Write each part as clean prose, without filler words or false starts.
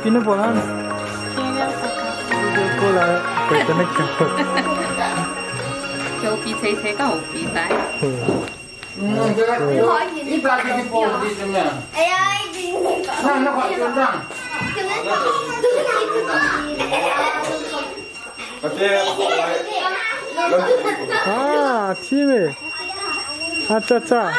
pina bolan. Cô là phải cho nó cào. Châu phi thấy thế cao phi tái. Ah, 팀에. 아짜짜.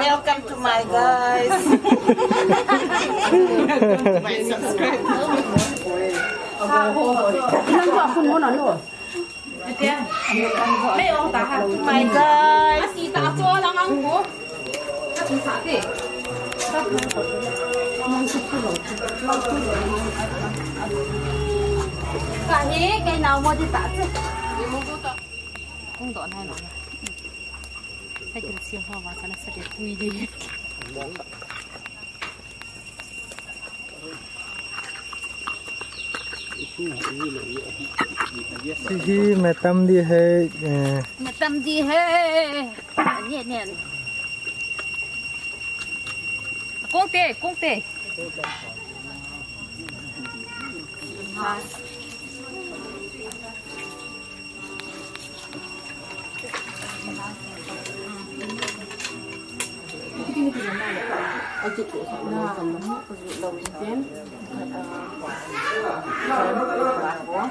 Welcome to my guys. My subscribe. My guys. Cái nào mua thì tả chứ. Không đón hay nó. Hay cần siêu hoa và cái nó sẽ đẹp tùy đi. Hi mẹ tâm đi hay. Mẹ tâm gì hết. Nhẹ nhẹ. Cung tê, cung tê. Hãy subscribe cho kênh Ghiền Mì Gõ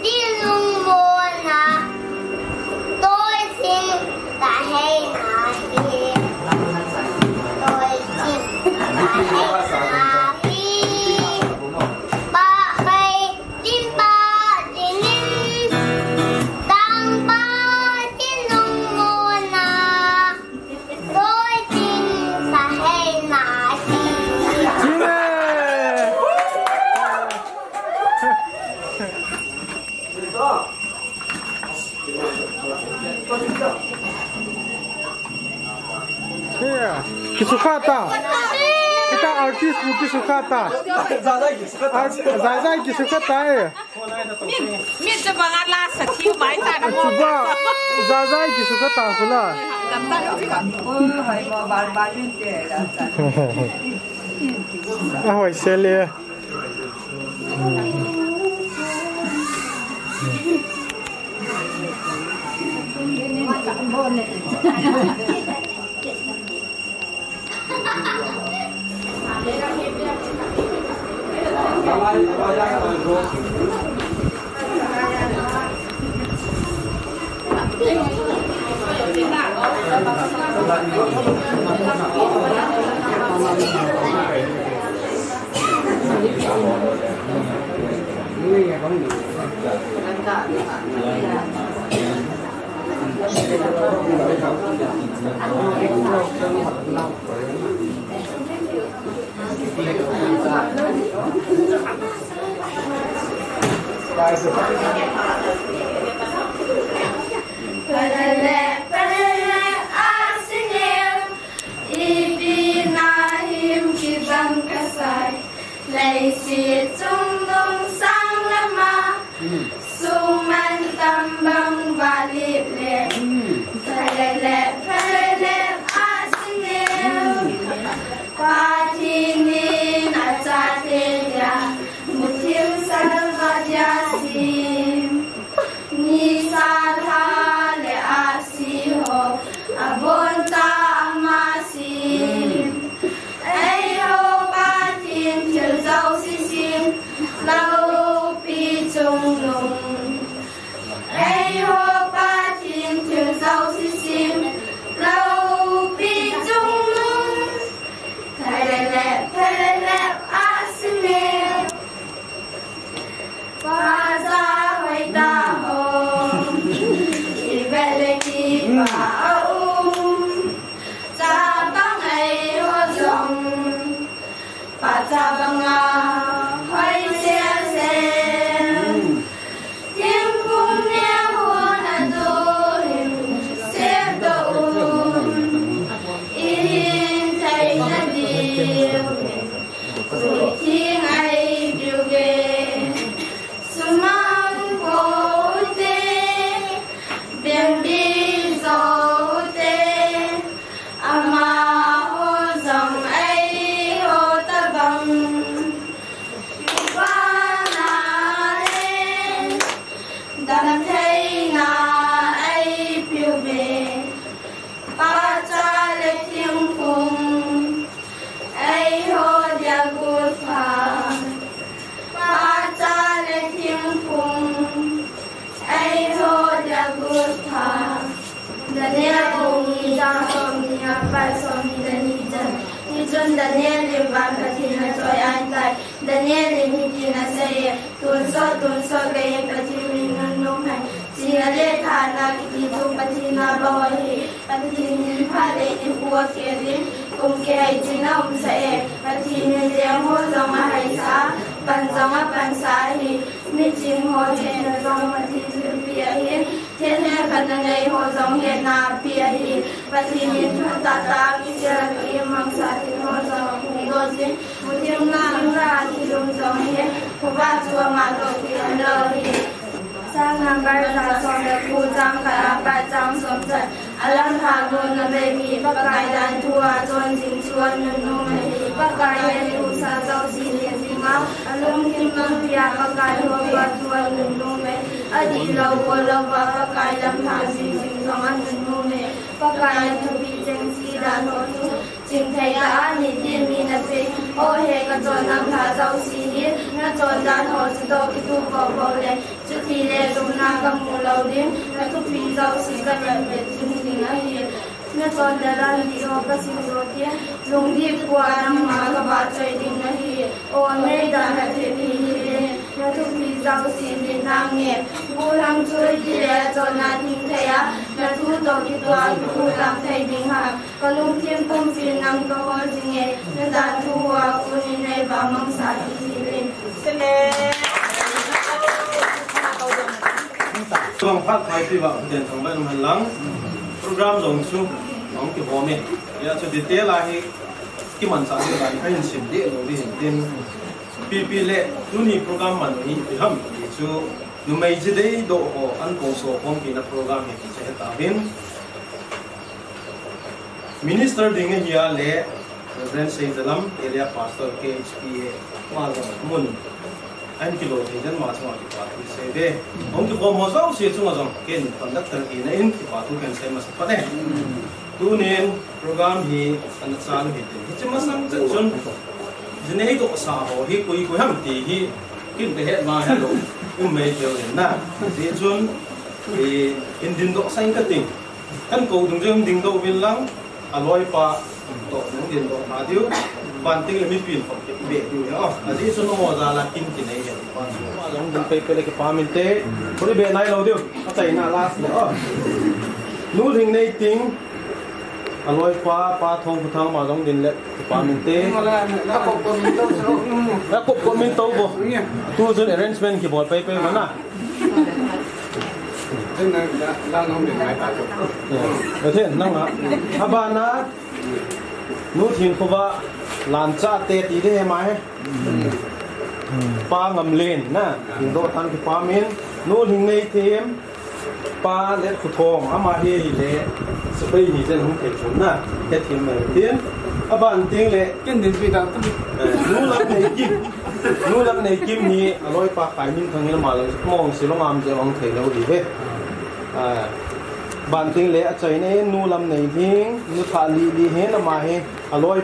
để không bỏ lỡ Kisukata. Kita artis Kisukata. Zai Kisukata. Miết cho bằng ăn la sạch chiu máy ta nó ngon. Zai Kisukata pula. Ahoy Celia. Vâng phát khai phi vọng tiền thằng bên hành lắng program dùng su nóng kiểu bò mẹ ya cho detail lah hi ki man sa ni lai hai sim de lo di tin pp le tuni program man hi ham chu numei jineidoh ho ankong sokhom pina program hi che ta bin minister ding hi le Reverend Seidalam area pastor KHPA mun anh kilo thì dân mà xong thì phải đi xe về ông thì có một số xe chung là cái conductor thì nó in thì phải thu tiền xe mà sắp đấy tu nên program hi anh sáng thì chỉ mà sang rất chun jineidoh xã hội hi કોઈ ham thì hi kim cái hết mà hết rồi mấy điều này na thì chun thì in độ xanh cái tình anh cầu đồng dương đình độ viên lăng aloi pa độ những đình độ mà thiếu ban tiếng là mi pin học cái bể điều nhá à thì số nó ra là kim cái này hiện quan mà giống đừng phải cái cái farming té có cái bể này lâu điều nó chạy na last nữa nút hình này tiếng aloi pa thong thang mà giống đình lệ farming té đã cục comment tàu bộ tu dân arrangement cái bộ phải mà na thế nên là nó được hai ta rồi thế năng á abana nút hình của vợ lan cha tê tí đấy mà pa ngầm lên na hình độ tan cái pa min nút hình này thêm pa lết khu thong ama hi lệ spray hi chân không thể chốn na cái thêm này tiền aban tiếng lệ cái đến bây giờ nút lắc này kim hi aloi pa cái min thằng này mà mong xí long am chơi mong thấy lâu đi hết ban tiếng lệ chơi này nu làm này tiếng nu thà li hết là mà he aloi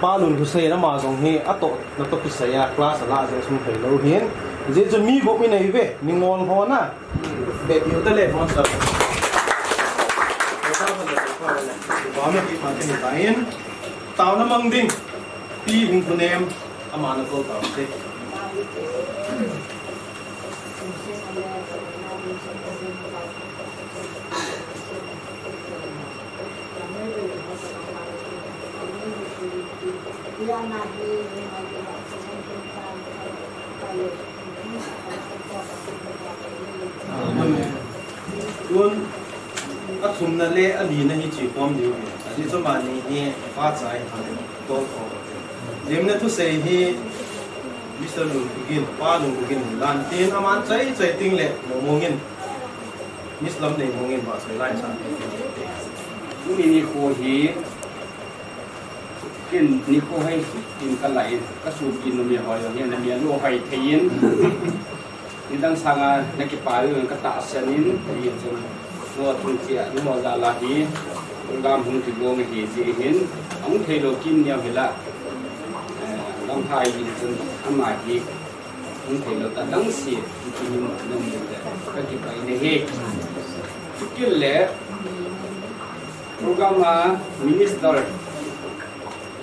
pa lùn của xe nó mà giống he ato nó to cái xe class là sẽ không thấy lâu hết dễ cho mi bộ mi này về mi ngon hơn à để yếu tới lệ hơn sợ có mấy cái phần trên cái in tao nó mang đinh pi hình của em ama nó câu tao thế luôn các thùng nè lẽ anh đi nè chỉ quan điều gì cho mà này phát giải tốt thôi điểm này thu xây hi Mr. Lung begin pa lung begin lan tin aman chạy ting lệ một mongin Miss Lam này mongin mà xây lại saoนี่นี่โคฮีกินนี่โคให้กินกันไหลก็สูบกินนมหอยอย่างเงี้ยนะเมียลูกไฟเทียนนี่ตั้งสังอ่ะนักกีฬาเรื่องกระตาเสนินเทียนจนนัวทุ่งเจียนัวซาลาฮีกามหงถึงโกงฮีจีเห็นอังเทโลกินเนี่ยเห็นละลำไส้ยินจนทำมาฮีอังเทโลตัดดังเสียกินนมเด็กก็กินไปในเฮกกินแหละ program minister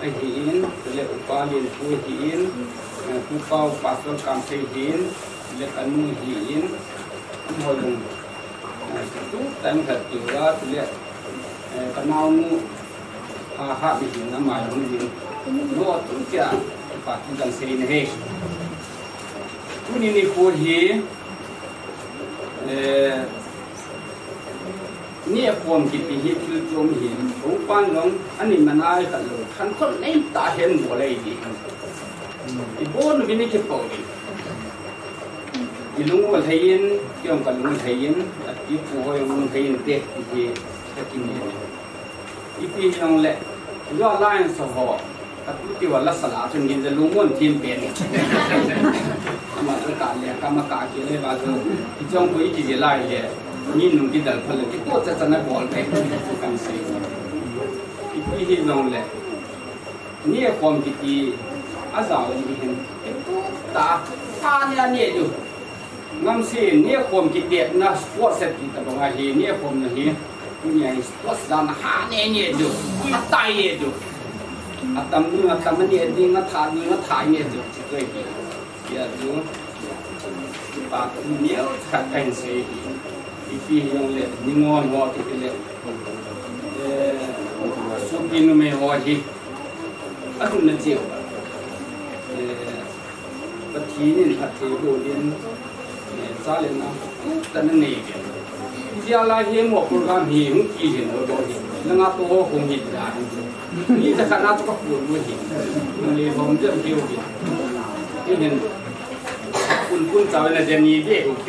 hiin le upalin pu hiin pu pau pastor kam se hiin le kanu hiin amholung tu tam khat tiwa le kanau mu ha bi hin na mai hon hin no tu cha pa tu kan se ne he tu ni ko hiนี่ความคิดที่ฮิตคือจมหินของปั้นลงอันนี้มันอะไรกันเลยขันคนนี้ตาเห็นหัวเลยดีอีโบนวินิจฉัยปกติอีลุงวันไทยนเกี่ยวกับลุงไทยนอีผู้หอยลุงไทยนเด็กที่จะกินเนี่ยอีพี่น้องแหละย่อไล่สหอกับที่ว่าลักษณะจนกินจะลุงม้วนทีมเป็นกรรมการเลยกรรมการเกี่ยวเลยว่าที่จ้องคุยที่จะไล่เลยนี่นุ่งที่ดันพลังที่ตัวจะนั่งบอลไปกันสิอีกที่น้องแหละนี่ความคิดที่อาสาที่เห็นตัวตาเนี่ยอยู่งั้นสินี่ความคิดเด็ดนะสปอร์ตเซตที่ตะบังเฮนี่ความนี่นี่สปอร์ตด้านหาเนี่ยอยู่คุยตายอยู่อาตมันเนี่ยดิ้งอาทานดิ้งอาทายเนี่ยอยู่ช่วยกี่เกี่ยวอยู่ปากเนี่ยขัดกันสิอีพีyang le ningon ho ti le supin me ho hi atun na chiu pathi ni pathi bo lin cha le na tan ne ge chia lại hiếm một program hiếm kỳ hiện ở đó hiếm là ngã to không hiếm làนี่จะขนาดก็ปวดมือหินมันเลยผมจะเกี่ยวหินที่เห็นคุณจะเป็นจะนีเด็กโอเค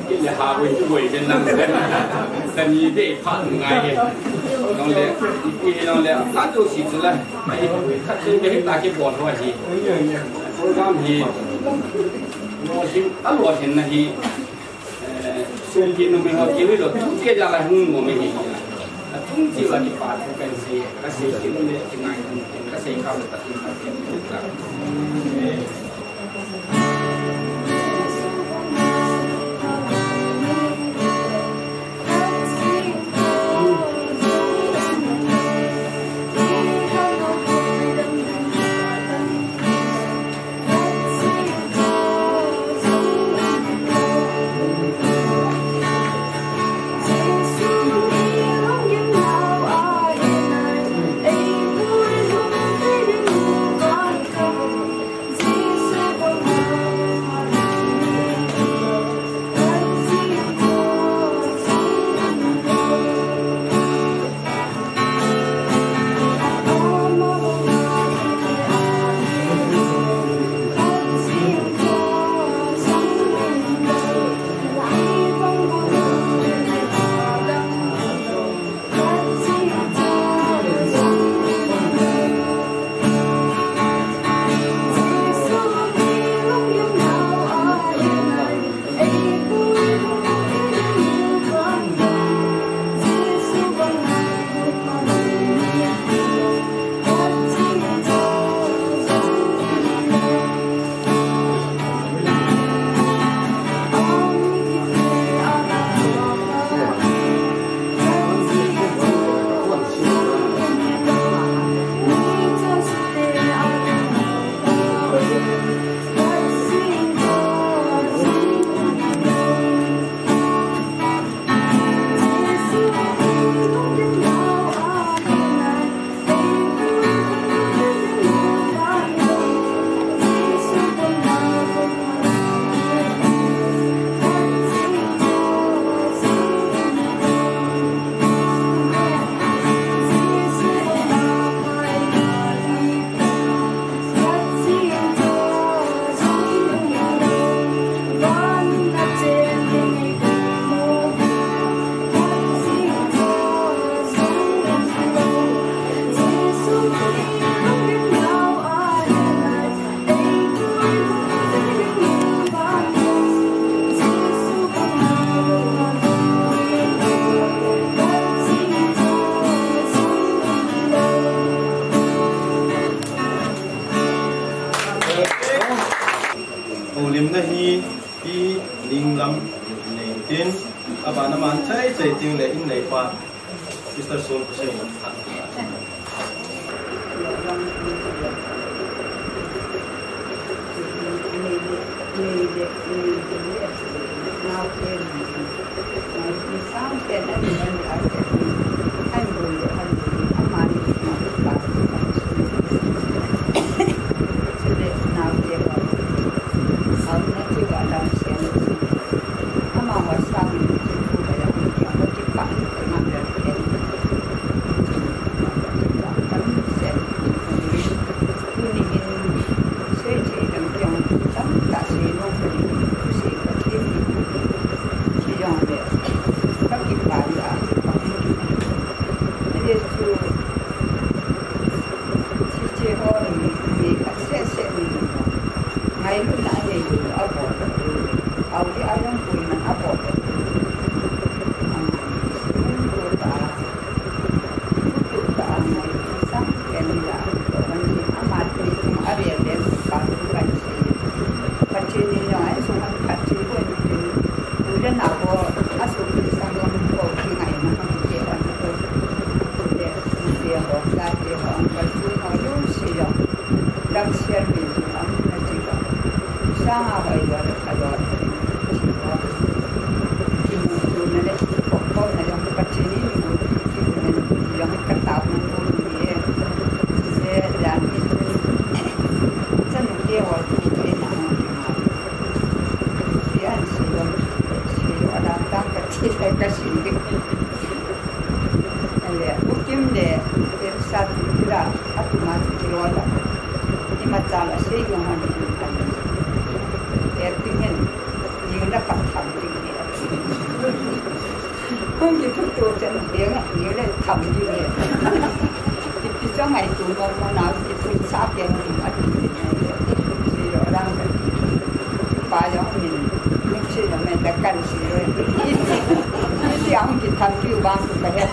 ที่จะหาวิธีช่วยเป็นนั่งจะนีเด็กผ่านง่ายน้องเล็กอีน้องเล็กถ้าดูสิสุดเลยถ้าจะไปให้ตาเก็บบอดว่าหิโปรแกรมหิโน้ตหิตลอดเห็นนะหิส่วนที่นุ่มไม่เขาเกี่ยวกับทุกที่จะอะไรหุ่นมันไม่เห็นทุกที่ว่าที่ป่าทุกเป็นสิ่งก็สิ่งที่นุ่มเนี่ยที่ไหนก็สิ่งเขาตัดสินตัดสินทุกอย่างlim na hi i ling lam nei tin aba na man chai chai ting le in nei pa Mr. Sol ko sei Yes. cái cái gì đấy là bút kim để sát ra áp mà chỉ lo là nhưng mà cha là xây dựng hoàn thành để tin hình như là cặp thầm thì không chỉ thức tôi chân tiếng như là thầm như vậy thì cho ngày tụi con nào thì tôi sát tiền thì mất thì rõ ràng là ba giống mình chỉ là mình đã cần gì rồi thì ông chỉ thầm kêu ban cũng phải hết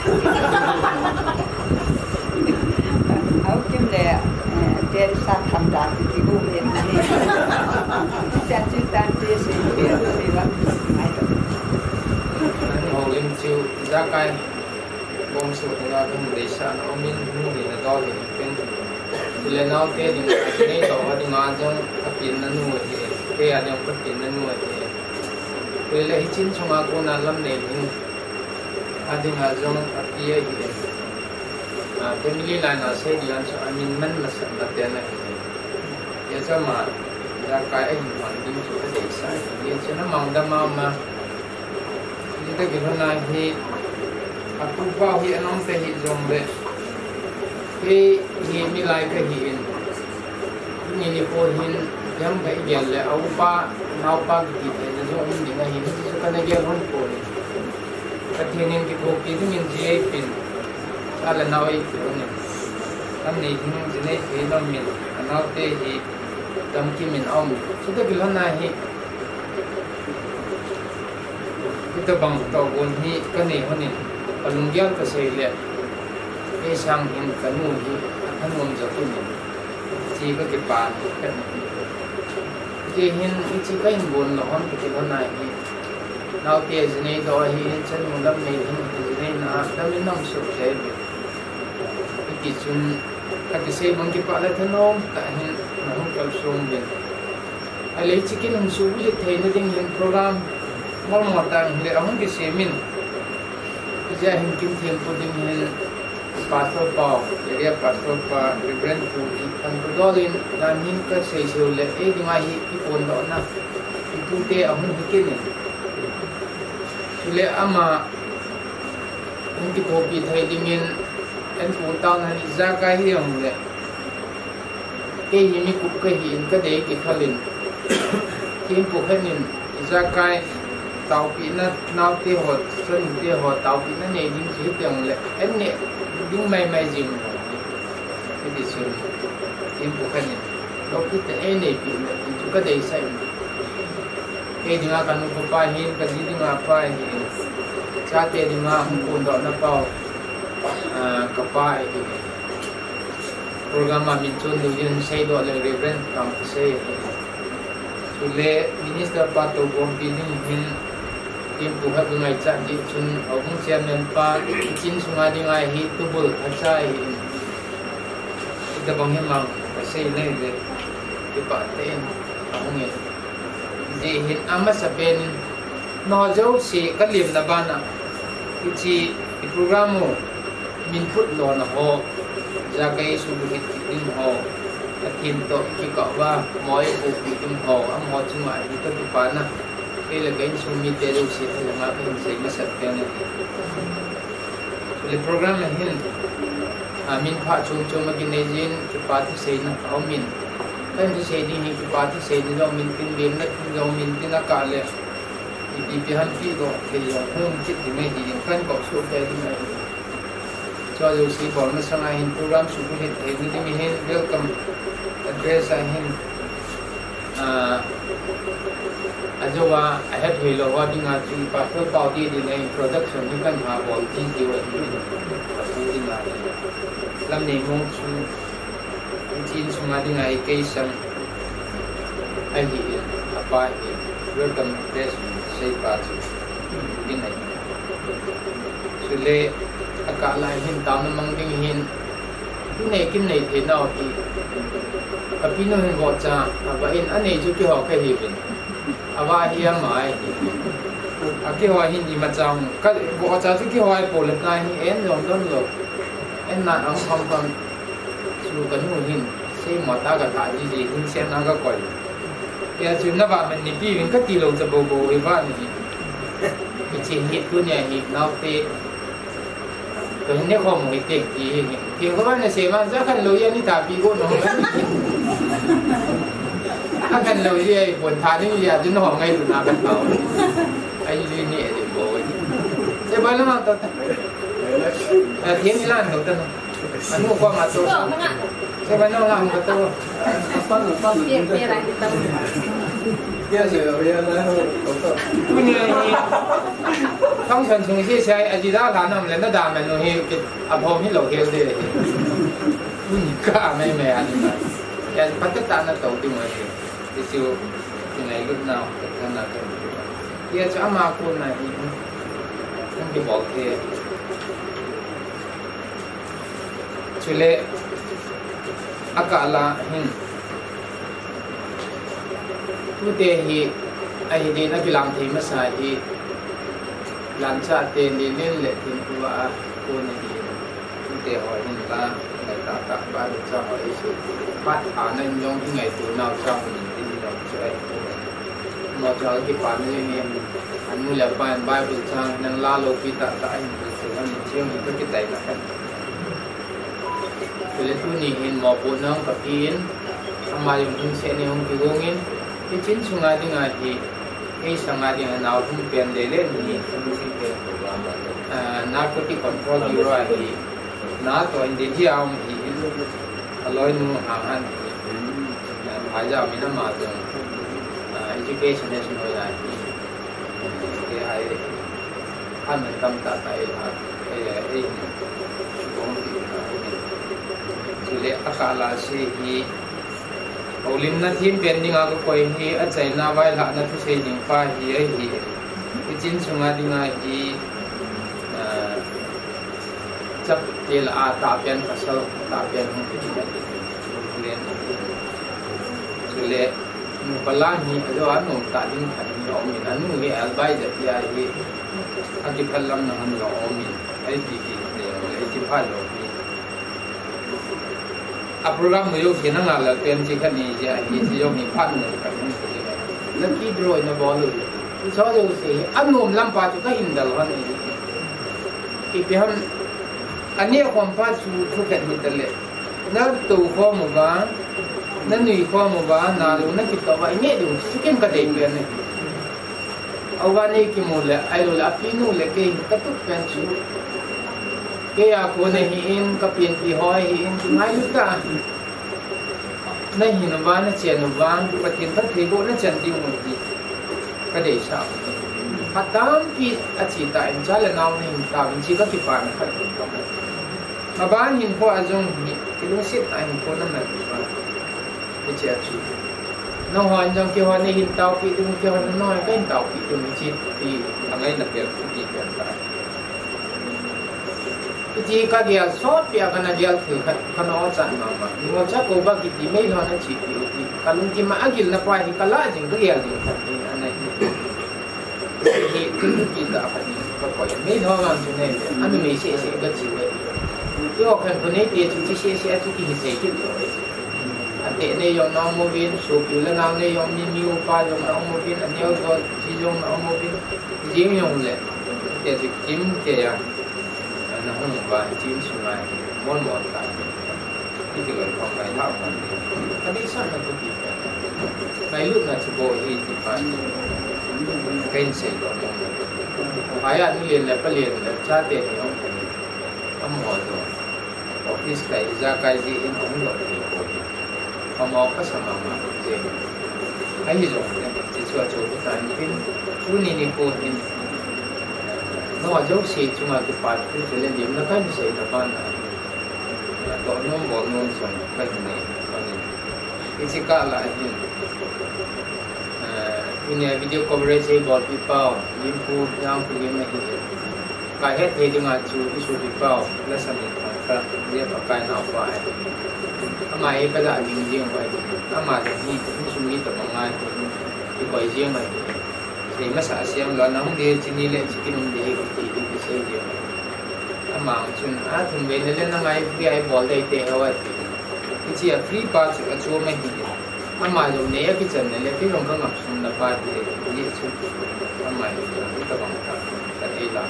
áo kim lệ trên sát thầm đạt thì cũng hiện này cha chú tan chia sẻ việc gì vậy hồ linh chiêu ra cái bom sụt ra cái để sản ông min mua thì là to thìเป็นเลยน้องเตี้ยดิ่งนี่ต่อว่าดิ่งมาจงกินนั่นนู่นเตี้ยยังก็กินนั่นนู่นเป็นเลยชิ้นชงอากูนั่นลำเนียงดิ่งมาจงเตี้ยเห็นเป็นมิลลิไลน์น่ะเสียดีอันสุดอันมินมันมาสั่งตัดเตี้ยนะเดี๋ยวจะมาจะกลายเป็นวันดิ่งสุดเด็กสายเดี๋ยวจะน้ำมันดำมาที่ตะกี้คนนั้นที่aku bawa hi anong te hi zombe he hi milai ka hi in ni ni ko hin yang bai gel le au pa nau pa ki te na zo in dinga hi su ka na gel hon ko ni ka thenin ki ko ki min ji ai pin ala nau ai ko ni am ni hin ji nei he no min anau te hi dam ki min om su ta gil na hi kita bang to gon hi ka ni honin alunggian ka sei le e sang hin kanu hi anum za tu ni chi ka ke pa ji hin chi ka in bon lo hon ke lo na hi nau te jineidoh hi chen mu lam nei hin jinei na da min nam su ke ki chun ka ke sei bang ki pa la thanom ta hin na hon kal sum bin ale chikin hum su li thei na ding hin program mol mo tang le ahon ke semin Ia hingkim tiempo dengan pastor Paul, jadi pastor Paul Reverend Pudi, kan berdolin dan hingga saya sulit, di mana ipun dona, itu dia ahun bikin ni. Sulit ama, mungkin kopi thai dengan putang ni zakai yang le. Ini kup kahin kadai kikalin, tiempo kanin zakai. Tàu pina nao tê hột xuân tê hột tàu pina nhảy dính chỉ tiếng lệ em nhẹ dính may dính cái gì xuân em cũng phải nhẹ đó cứ thế em này bị lệ chúng ta đầy say cái gì mà cần có phải hin cái gì mà phải hin cha tê gì mà không còn đó nó bao cái phải program mà mình chọn được những say đó là reverend làm cái say Sule minister pato kompini hin tiempo ha ngai cha di chun ông chairman pa chin sunga di ngai hi tubul achai ita bang hemang sei nei de ipa ten ông nge di hin ama saben no jo si kalim na bana ichi programo min put lo na ho ja kai su bu hit din ho thiên to khi cọ va mỗi cuộc bị kim hồ âm hồ chung ngoại thì tôi chụp na đây là cái số mi tê đâu xịt là ngã cái hình xây mới sạch cái này cái program này hin min pha chung chung mà cái này zin chụp thì xây na ông min cái gì xây đi thì chụp thì xây đi đâu min tin biến nó tin đâu min tin nó cả lệ thì bị hắn phi đó thì không chết thì mấy gì cái cọ số cái này cho dù sĩ bỏ nó sang ai program sự quyết định thì mình đi hin welcome address hin ajowa ahead we lo wa dinga chu pastor party dinใน introduction ni kan ha bol ti ji wa ni dinga lam nei mong chu chin sunga dinga ai ke sam ai hi apa hi welcome address sei pa chu din nei sule akala hin tam mang ding hin này kim này thế nào thì pino hin vợ cha và in anh này chú kia họ cái gì vậy và hiếm mãi kia họ hin gì mà chồng cái vợ cha chú kia họ bỏ lật này em rồi đó rồi em là ông không còn chú cần mua hin xem mà ta cả thải gì hin xem nó có quậy kia chú nó bảo mình đi mình cất kilo cho bồ bồ thì vợ này cái chỉ hít tu nhà hít nào tê tôi nhớ không một cái gì thì các bạn sẽ mang ra khăn lưới như thà bị gôn nó không khăn lưới gì buồn thà như vậy chứ nó họ ngay từ nào bắt đầu anh duy nhẹ để bồi sẽ bao lâu tao thiên đi lan đầu tiên anh mua qua mà tôi sẽ bao lâu làm cái tôi thông thường chúng tôi sẽ ở đây là nằm lên đó đàm mình nói cái áp hông như lẩu heo đây này, cả mấy mẹ anh này, cái bắt tất cả nó tàu đi mà thì siêu cái này lúc nào cái nào cái chỗ mà cô này không bị bỏ thì cho nên akala hin tu te hi ai di na bilang thi ma sa hi lan cha te ni len le tin ku a ko ni hi tu te hoi hin ta ngai ta ta ba lu cha hoi si pat a nan yong hi ngai tu nau cha ni ti ni dong chai mo cha ki pa ni ni an mu le ban bible cha nang la lo pi ta ta ai tu an chiang ni ki tai na kan Bila tu ni hin mau punang kapin, sama yung kung sa ni yung kigungin, itin sungai dengan hi, sungai dengan naw kung pendele ni, narcotic control bureau hi, na to hindi dia ang hi, aloy nu hangan hi, haja mina matong education national hi, kaya ay ano tam tatay lahat, kaya ay le akala se hi olim na thim pending aga koi hi a chaina vai la na thu sei ding pa hi ai hi chin chunga dinga hi chap tel a ta pen pasal ta pen hong ki len le mu pala hi ajo anu ta ding khan lo mi anu ge albai ja ya hi ati phallam na han lo mi ai ti ki le ai ti pha lo a program mo yo kina nga la pen chi khani ja hi chi yo mi phan no ka ni ko le lucky draw na ball lu so yo se anom lam pa chu ka indal han ni ki pe han ani khom pa chu thu ka ni tale na tu kho mo ba na ni kho mo ba na lu na ki to ba ni du su kem ka dei pen ni awa ni ki mo le ai lo la pi nu le ke ka tu pen chu kaya ko na hiin kapin pi hoi hiin ngai lu ta na hin ba na chen ba patin ta thi go na chen ding mo di ka dei sa patam pi a chi ta in cha le naw ni ta bin chi ka ki pa na kha ma ban hin ko azong ni ki lu sit ta hin ko na na ba ki che chu no hon jong ki hon ni hin tao pi tu ki hon no ka hin tao pi tu ni chi pi angai na pe ki pe ta Jadi dia sot dia kena dia tu kena ocan mama. Ngoca ko ba kiti mai lo na chi pi uti. Kalung ki ma agil na pa hi kala jing dia jing thati ana hi. Hi ki ta pa ni ko ko mai lo man tu ne. Anu mai se ga chi ne. Yo kan ko ne ti chi se tu ki se ki lo. Ate ne yo na mo vin so pi la na ne yo ni mi o pa yo na mo vin an yo go chi yo na mo vin. Jing yo le. Te chi kim ke ya. Nó không và chín xuống này món cái cái chuyện còn phải thảo còn cái đấy sao là cái gì cái lúc là chỉ bộ thì phải cái gì đó phải anh liền là phải liền là trả tiền thì không hỏi rồi office cái ra cái gì em không được thì không có cái sản phẩm gì cái gì rồi chỉ cho cái cái này cô thì nó dấu xì chung là cái part cái chuyện lên điểm nó cái gì đó bạn là tổ nôm bộ nôm xong cái này cái gì cả là gì punya video coverage about people info yang punya ni cái hết thì dengan chú isu people là sao mình dia pakai apa amai pada ding ding vậy amai thì cũng suy nghĩ tập ngay thì bởi riêng này thì mà xã xem là nóng đi chỉ đi lên chỉ kinh đi có chỉ đi cái xe gì mà chun thường về lên năm nay vi ball đây thế thôi cái chỉ free pass ở chỗ mấy cái mà dùng này cái chân này cái lòng không ngập xuống là phải thì dễ chun mà cái tập bằng cái là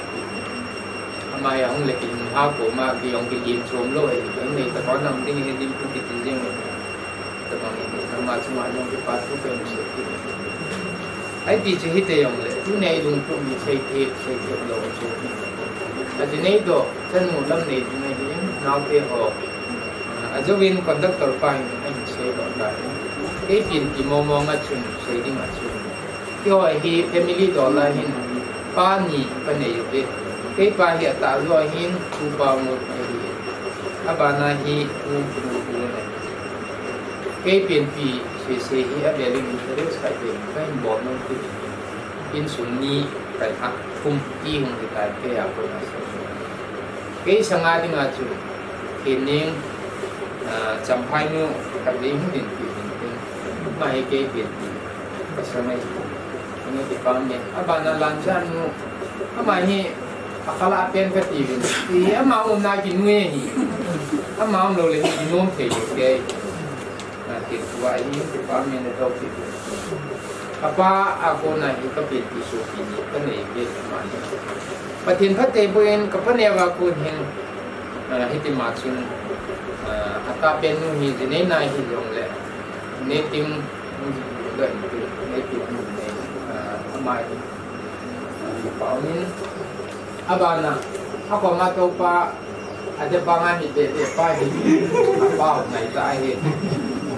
mai ông lại kinh hao của mà vì ông cái im xuống rồi những này ta có nằm tiếng hình đi cũng cái riêng rồi ta còn những mà chúng ông cái phát cũng phải một sự ai bị chỉ hít ông lại thứ này dùng cũng bị xây thiệp lâu xuống là chỉ này đó chân một năm này chúng này những nào kia họ giáo viên conductor phải anh xây đó là cái tiền thì mò ngắt chung xây đi ngắt chung cái hỏi hi family đó là hin ba nhị cái này vậy cái ba hiện tại rồi hin thu bao một cái abana hi thu này cái tiền thì sẽ hi ở đây mình sẽ được sai tiền cái bỏ nó thì in xuống ni cái hạt phun đi không thì tại cái áo quần cái sang ai đi ngắt chung thì nên chăm hai nữa cái gì cũng tiền mà cái tiền cái sao này ini di pamnya apa na lancar nu ama hi akala pen ka tivin ti ama um na ki nuye hi ama um lo le hi nom the ke na ti wa hi di pamnya ne to ti apa ako na hi ka pe ti so ki ni ka ne ke ma ni patin phate boen ka pane wa ko hin hi ti ma chun ata pen nu hi de ne na hi jong le ne tim le ne ti mai bảo nên abana ako nga to pa ada bangan ni de pa hi bao này tại hi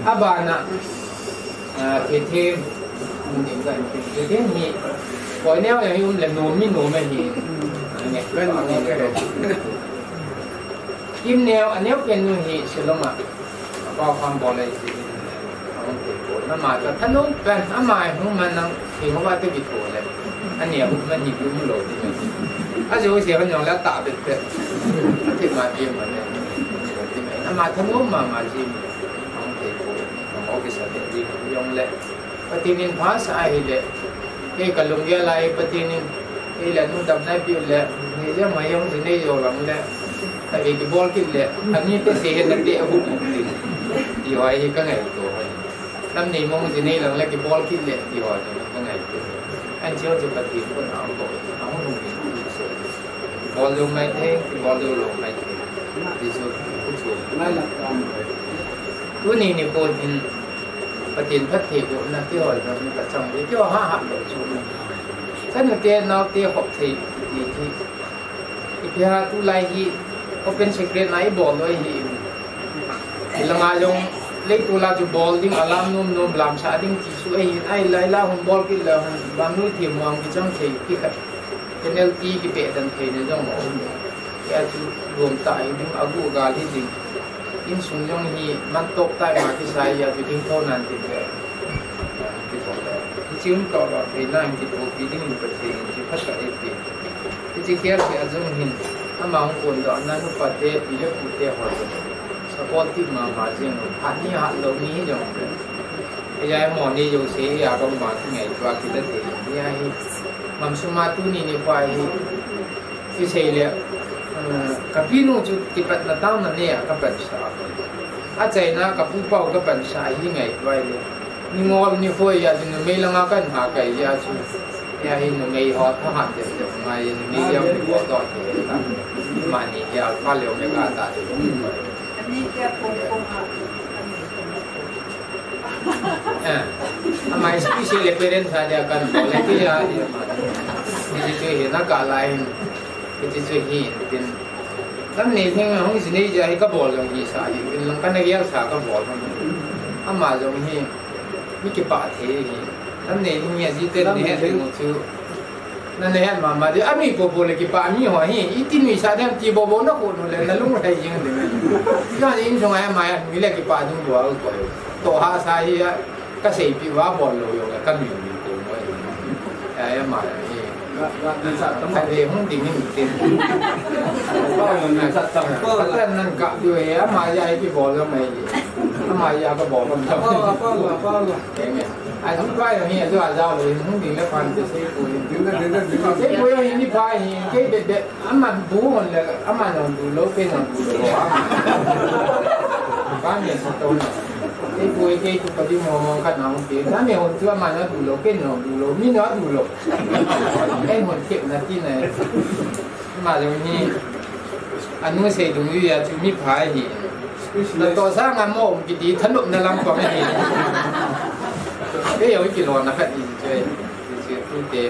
abana thì thêm những cái thế nhị coi nếu là用làm nôm mi nôm mà hi nghe kim neo anh nếu cái nuôi hi sẽ lắm à bao khoang bỏ lại nó mà cho thân luôn bên mai không mà năng thì không phải cái bị thua này anh nhiều mình nhịp đúng lỗi thì anh rồi sẽ vẫn nhon lá tạo được cái thì mà gì mà này mà thân luôn mà gì không thể thua không có cái sự gì dùng lại và tin nên phá sai thì lại cái cả lùng kia lại và tin nên cái là nó đập này biểu lại thì giờ mà dùng thì này rồi lắm đấy tại vì cái ball kia lại anh như cái gì hiện tại địa hút thì vậy cái này rồi năm nay mong gì này là cái ball kia lệ thì hỏi cái này anh chưa chụp bật tiền của nó rồi nó không dùng ball luôn này thế ball luôn này thì số số này là cái này này cô thì bật tiền phát thì cũng là cái hỏi là người ta trồng cái cho ha hạt được số cái này tiền nó tiền học thì cái ha tu lai hi open secret này ball rồi hi là mà dùng lấy tu la cho ball ding alarm nom làm sa ding chỉ số ai lại la hon ball cái là ban nuôi tiệm hoàng cái trong thầy cái penalty cái bệ đàn thầy này trong mỏ cái chú gồm tại những agu gal thì gì in sung trong hi man top tại mà cái sai ya thì tiếng thôn nan thì cái chiếm to là cái này thì bộ cái ding cái thầy thì phát cái gì cái chỉ kia thì azung hin ama ang kon do nan nu pate ile pute ho supportive mà riêng anh như hạt lâu ní rồi bây giờ mòn đi dù sẽ à công mà cái ngày qua cái đất thì như ai mầm sum ma tu ni quay cái xe lệ cái pin nó chút cái bật là tao là nè cái bật sao à chạy na cái phụ bao cái bật sao như ngày quay như ngon như phơi giờ thì mấy lần ngao cái hạ cái giờ chứ giờ thì mấy họ tháo hạt được mà mấy giờ thì bỏ đọt thì mà nè giờ pha liệu mấy cái taนี่แค่คงAma especially parents saja kan boleh dia ini cuci nak lain itu cuci tin kan ni yang hong sini jadi kabol yang hi sa hi lang kan dia sa kabol ama jong hi mi ke pa the hi kan ni ni ya ji te ni he ngo chu nan ne han ma dia ami po po le ke pa mi ho hi itin mi sa dem ti bo bo na ko no le na lung thai jing de ya ni in song ai ma ya mi le ke pa jung bo ko to ha sa hi cái gì bị vá bỏ lồi rồi cái miệng bị cổ mới ai mà tại vì không tìm những tiền cái năng cạo đuôi mà ra cái bỏ ra mày mà ra cái bỏ con thằng ai cũng phải là như là giao rồi không tìm cái phần cái cuối cái đi phải cái biệt mà bú còn là mà nó bú lỗ bên nó bú lỗ cái miệng sao đâu cái bùi cái tụi cái mò khát nào tiềnถ้ามีคนช่วยมันนะดูโลเป็นเนาะดูโลมีเนาะดูโลไอ้คนเก็บนะที่ไหนมาตรงนี้อันนู้นเสร็จตรงนี้จะมีพายหินแล้วตัวสร้างงานโม่กินดีถนนนั่นลำกว่าไม่หินก็ยังไม่กี่โลนะครับอีกเจอตู้เตะ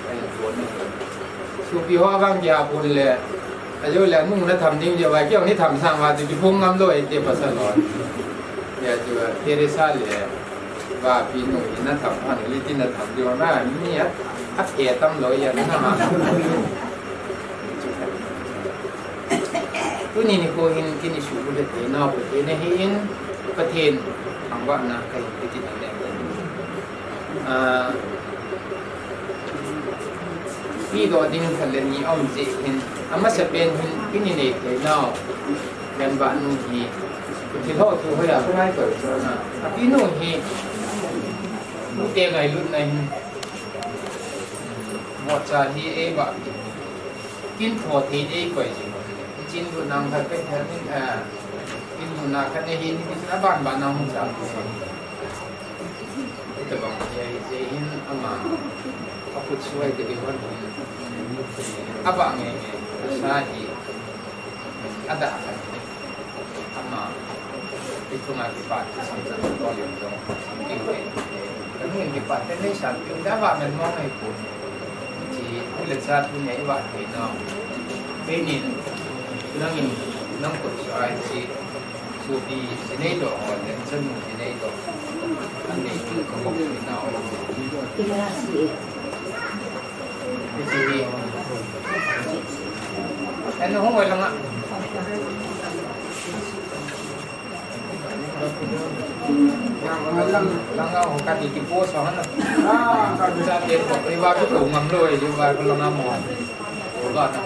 ไอ้ตัวนี้สุปีหัวบางยาปุ่นเลยอายุแล้วนุ่งแล้วทำดิ้งเดียวไว้เกี่ยวนี้ทำสร้างมาจะพุ่งน้ำด้วยเตะปัสสาวะอย่าจะเทเรซ่าเลยว่าพี่หนุ่ยนั่นทำพันลิตินทำเดียวน่านี่อัดเกะตั้มเลยอย่างนั้นมาตัวนี้นี่โคหินกินชูบุตรเตนเอาประเทศในหินประเทศทางว่านะใครไปกินอะไรพี่ตัวดิ้งทะเลนี้อ้อมเจหินอามาจะเป็นหินกินในเตนเอาเรียนบ้านนุ่งฮีที่เขาถูกเขาอยากให้เกิดนะพี่นุ่งฮีลูกเตะไงรุ่นในหมดจากที่บะกินพอทีเอก่อยจินดูนางทัดไปแทนนี่กินดูนาคันในหินที่นั่นบ้านนางมุ่งจากแต่บางใจหินอามาเขาพูดช่วยแต่เป็นวันหินอาบะไงสาเหตุอาดาอามาitu ngaji pati sampai kalau yang dong tinggi, tapi yang di pati ini samping dapat memang itu, jadi kulit saat punya iwak ini, penin, nangin, nangkut soal si supi jineidoh dan semu jineidoh, ane itu kebok pina orang. Di sini, ane hong walang langau kaki tipu soalnya kalau saat dia pribadi itu ngambil juga kalau ngambil juga ada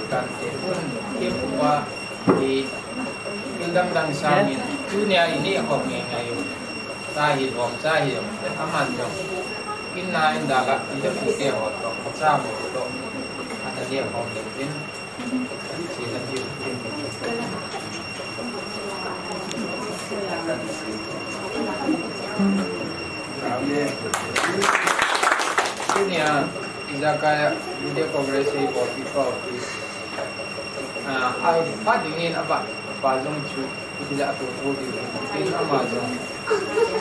kan pun dia buat di dalam samin dunia ini kok mengayu sahih sahih aman dong inna indalah itu putih atau sama itu ada dia kok mungkin sih dia ini ya izakaya video progresi portifol apa dingin apa zong cu tidak aku di mungkin Amazon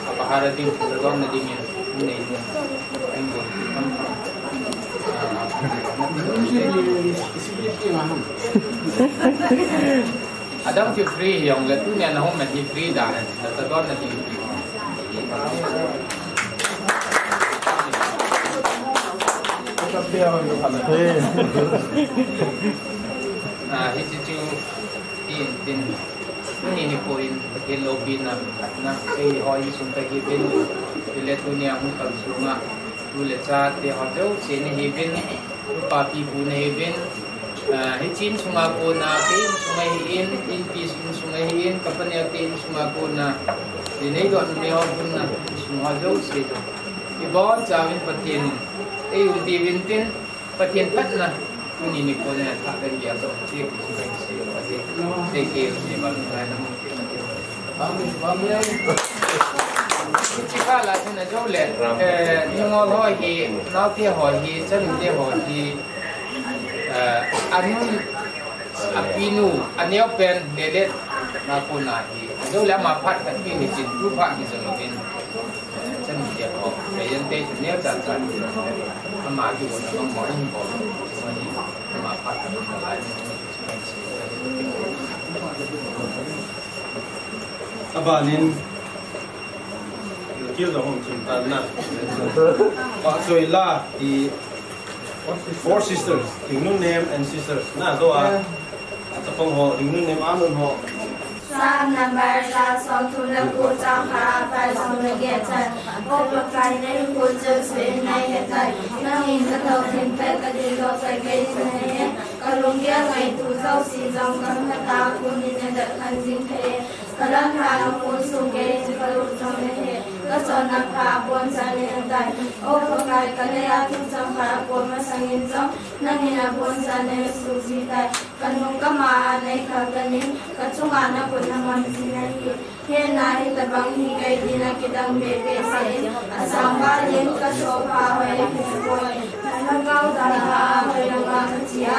apa haratin tergolong dingin ini enggol ada yang free yang letunya nah masih free dah tergolong nanti nah itu tin ini poin yellow pina na eh oi sunta hibin letunya mukal sunga tulet chat te hotel sini hibin papi pun hibin hicin sunga ko na tin sungai in pis sungai in kapan ya tin sunga ko na jineidoh numei pun na sunga jauh sih ibon jawin patin umbi wintin patin pat na ini ko na akan dia tu sih sungai sih pasti dekir ni baru ada mungkin bami jika lah tu na jauh le ningol hoi nau dia hoi chen dia hoi anun apinu anio pen dedet nakunahi jauh le mapat kan ini jin tu pak di selobin chân dia hoi yang teh ni jalan sama juga orang orang mà phát lại các bạn nên kia rồi không chúng ta nè và rồi là thì four sisters Numei and sisters na do tập phong họ Numei anh họ Sa number la song thu na ku cha kha pa song na ge cha ko pa kai ne ku cha swe na ge ta na in ka thau thin pe ka di lo sai ge ne ka long ge ngai tu zau si zong kam ha ta ku ni na da khan jin the kalam thang pun suke kalu jomne kasona pha pon sane dai o pakai kanaya tu sampa pon masangin jom nangina pon sane suji dai kanung kama nei khagani kachunga na pon naman sinai he nai tabang hi kai dina kidang bebe se asamba len ka sopa hoi poi nangau dara hoi lama kachia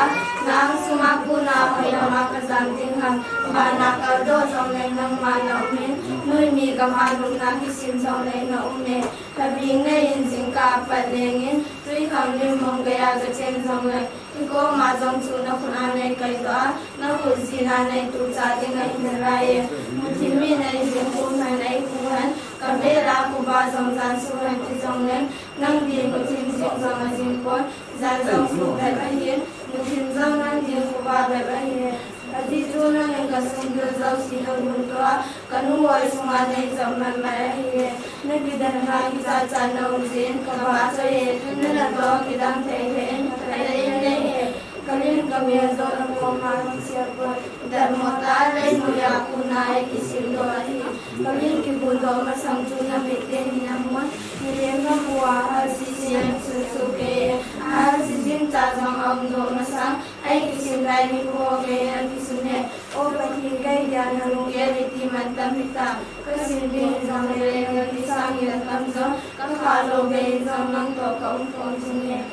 nang sumaku na hoi lama kazam tingham bana kaldo jomne nang mana umin nui mi kamanung na kisim jomne na ume tabing na injing ka palengin tui kham lim mong gaya ga chen jomne iko ma jong chu na khuna nei kai da na khuzina nei tu cha ding ai nrai muthimi nei jing ku na nei ku han kabera ku ba jong jan su han ti jong ne nang di muthim jing jong a jing ko za jong su bai bai hin muthim jong nang jing ku ba bai bai hin adi chu na nei ka sum de jao si lo mun to kanu wai suma nei jong man mai hi ne bi dan ha ki cha cha no jin ka ba cha ye ne na to ki dang thei hen thai ne kalin kamya zona koma siapa dharmata lai muya kunai kisim doai kalin ki bundo masang tuna bete namun nirenga buah sisian susuke sijin tajam amdo masang ai kisim lai ni boge kisune o pati kai ya nalunge riti mantam hita kasim bin zamre ngi sang ya tamzo kakhalo be zamang to kaum kaum sunne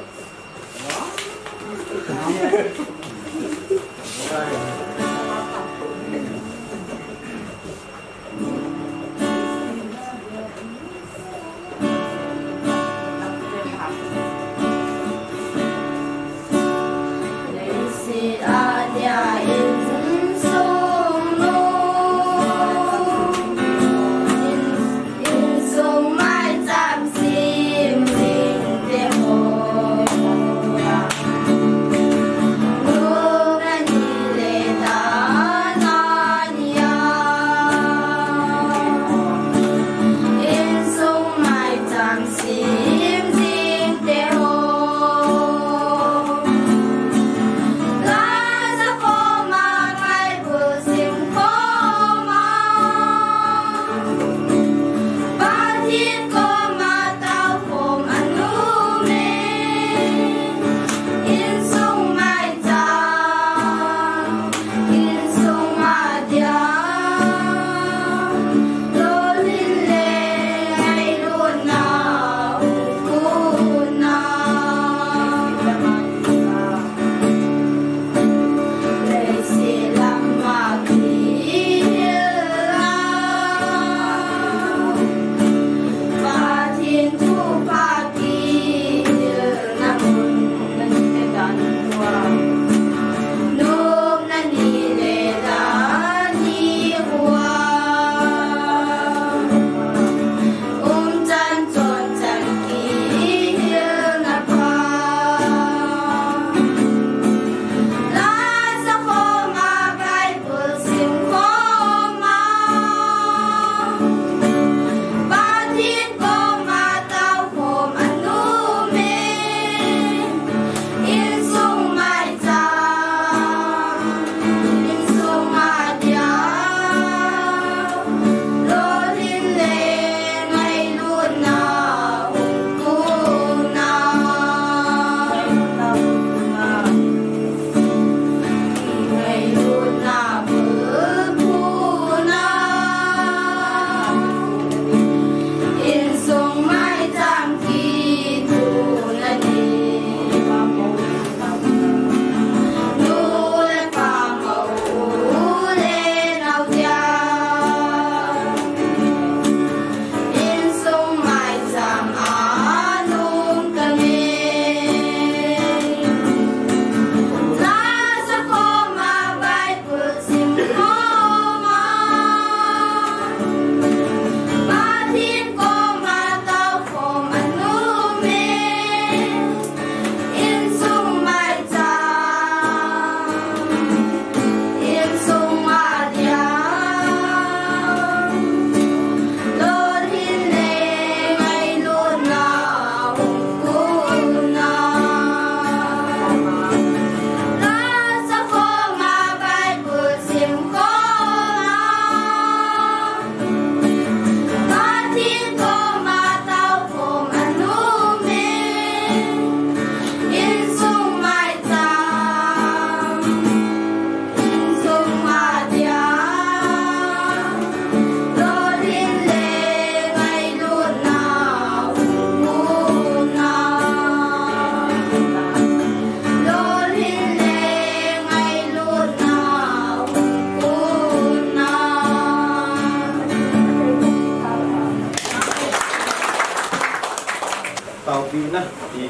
Leta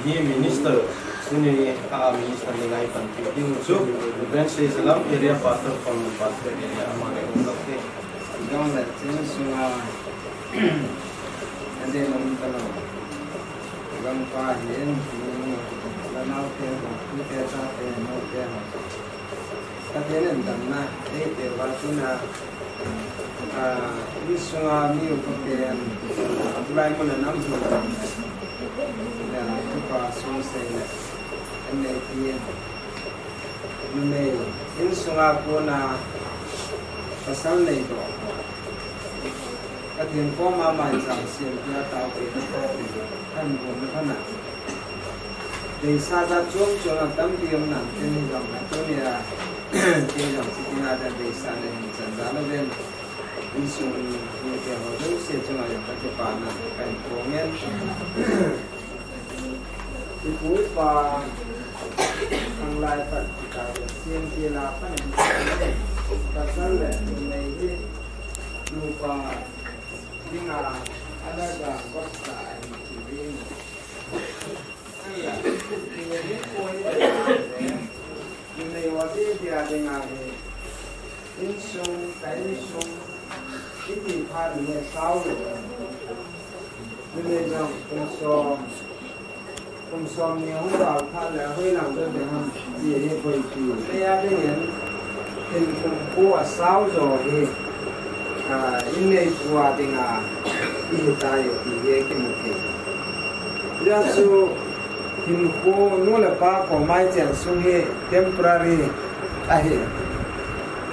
he minister sini minister ni ngai pan ting so ben se salam area pastor from pastor area amane ngate Dong là chính sunga anh em ông ta lo gần qua hiện là nào theo cứ theo ra theo nào theo các thế nên tầm na để theo vào tu na đi sunga miu có tiền lại một lần năm rồi là cái qua xuống xe này anh này tiền Numei in sunga ko na pasal này đó các thiên có mà mày giảm xiên kia tạo về thân buồn nó thân nặng để xa ra chuông cho là tấm tiêm nặng trên dòng này tôi là trên dòng chỉ là để xa này chẳng giá nó lên đi xuống như kiểu họ rất xiên cho là các cái bản là cảnh phố men thì cuối và thằng lại phật cả xiên kia là phát hiện và sau này này đi lupa Tinggal ada gangguan lain ini. Ayah, ini poin ini wajib dia dengar insung, insung ini hari sau ini jam kumsom ni hong đào khai là hơi làm cho để ham gì hết quay chiều. Đây là cái hình của sau rồi thì ini buat dengan kita itu mungkin. Jadi himko nula pa komai jen sungai temporary akhir.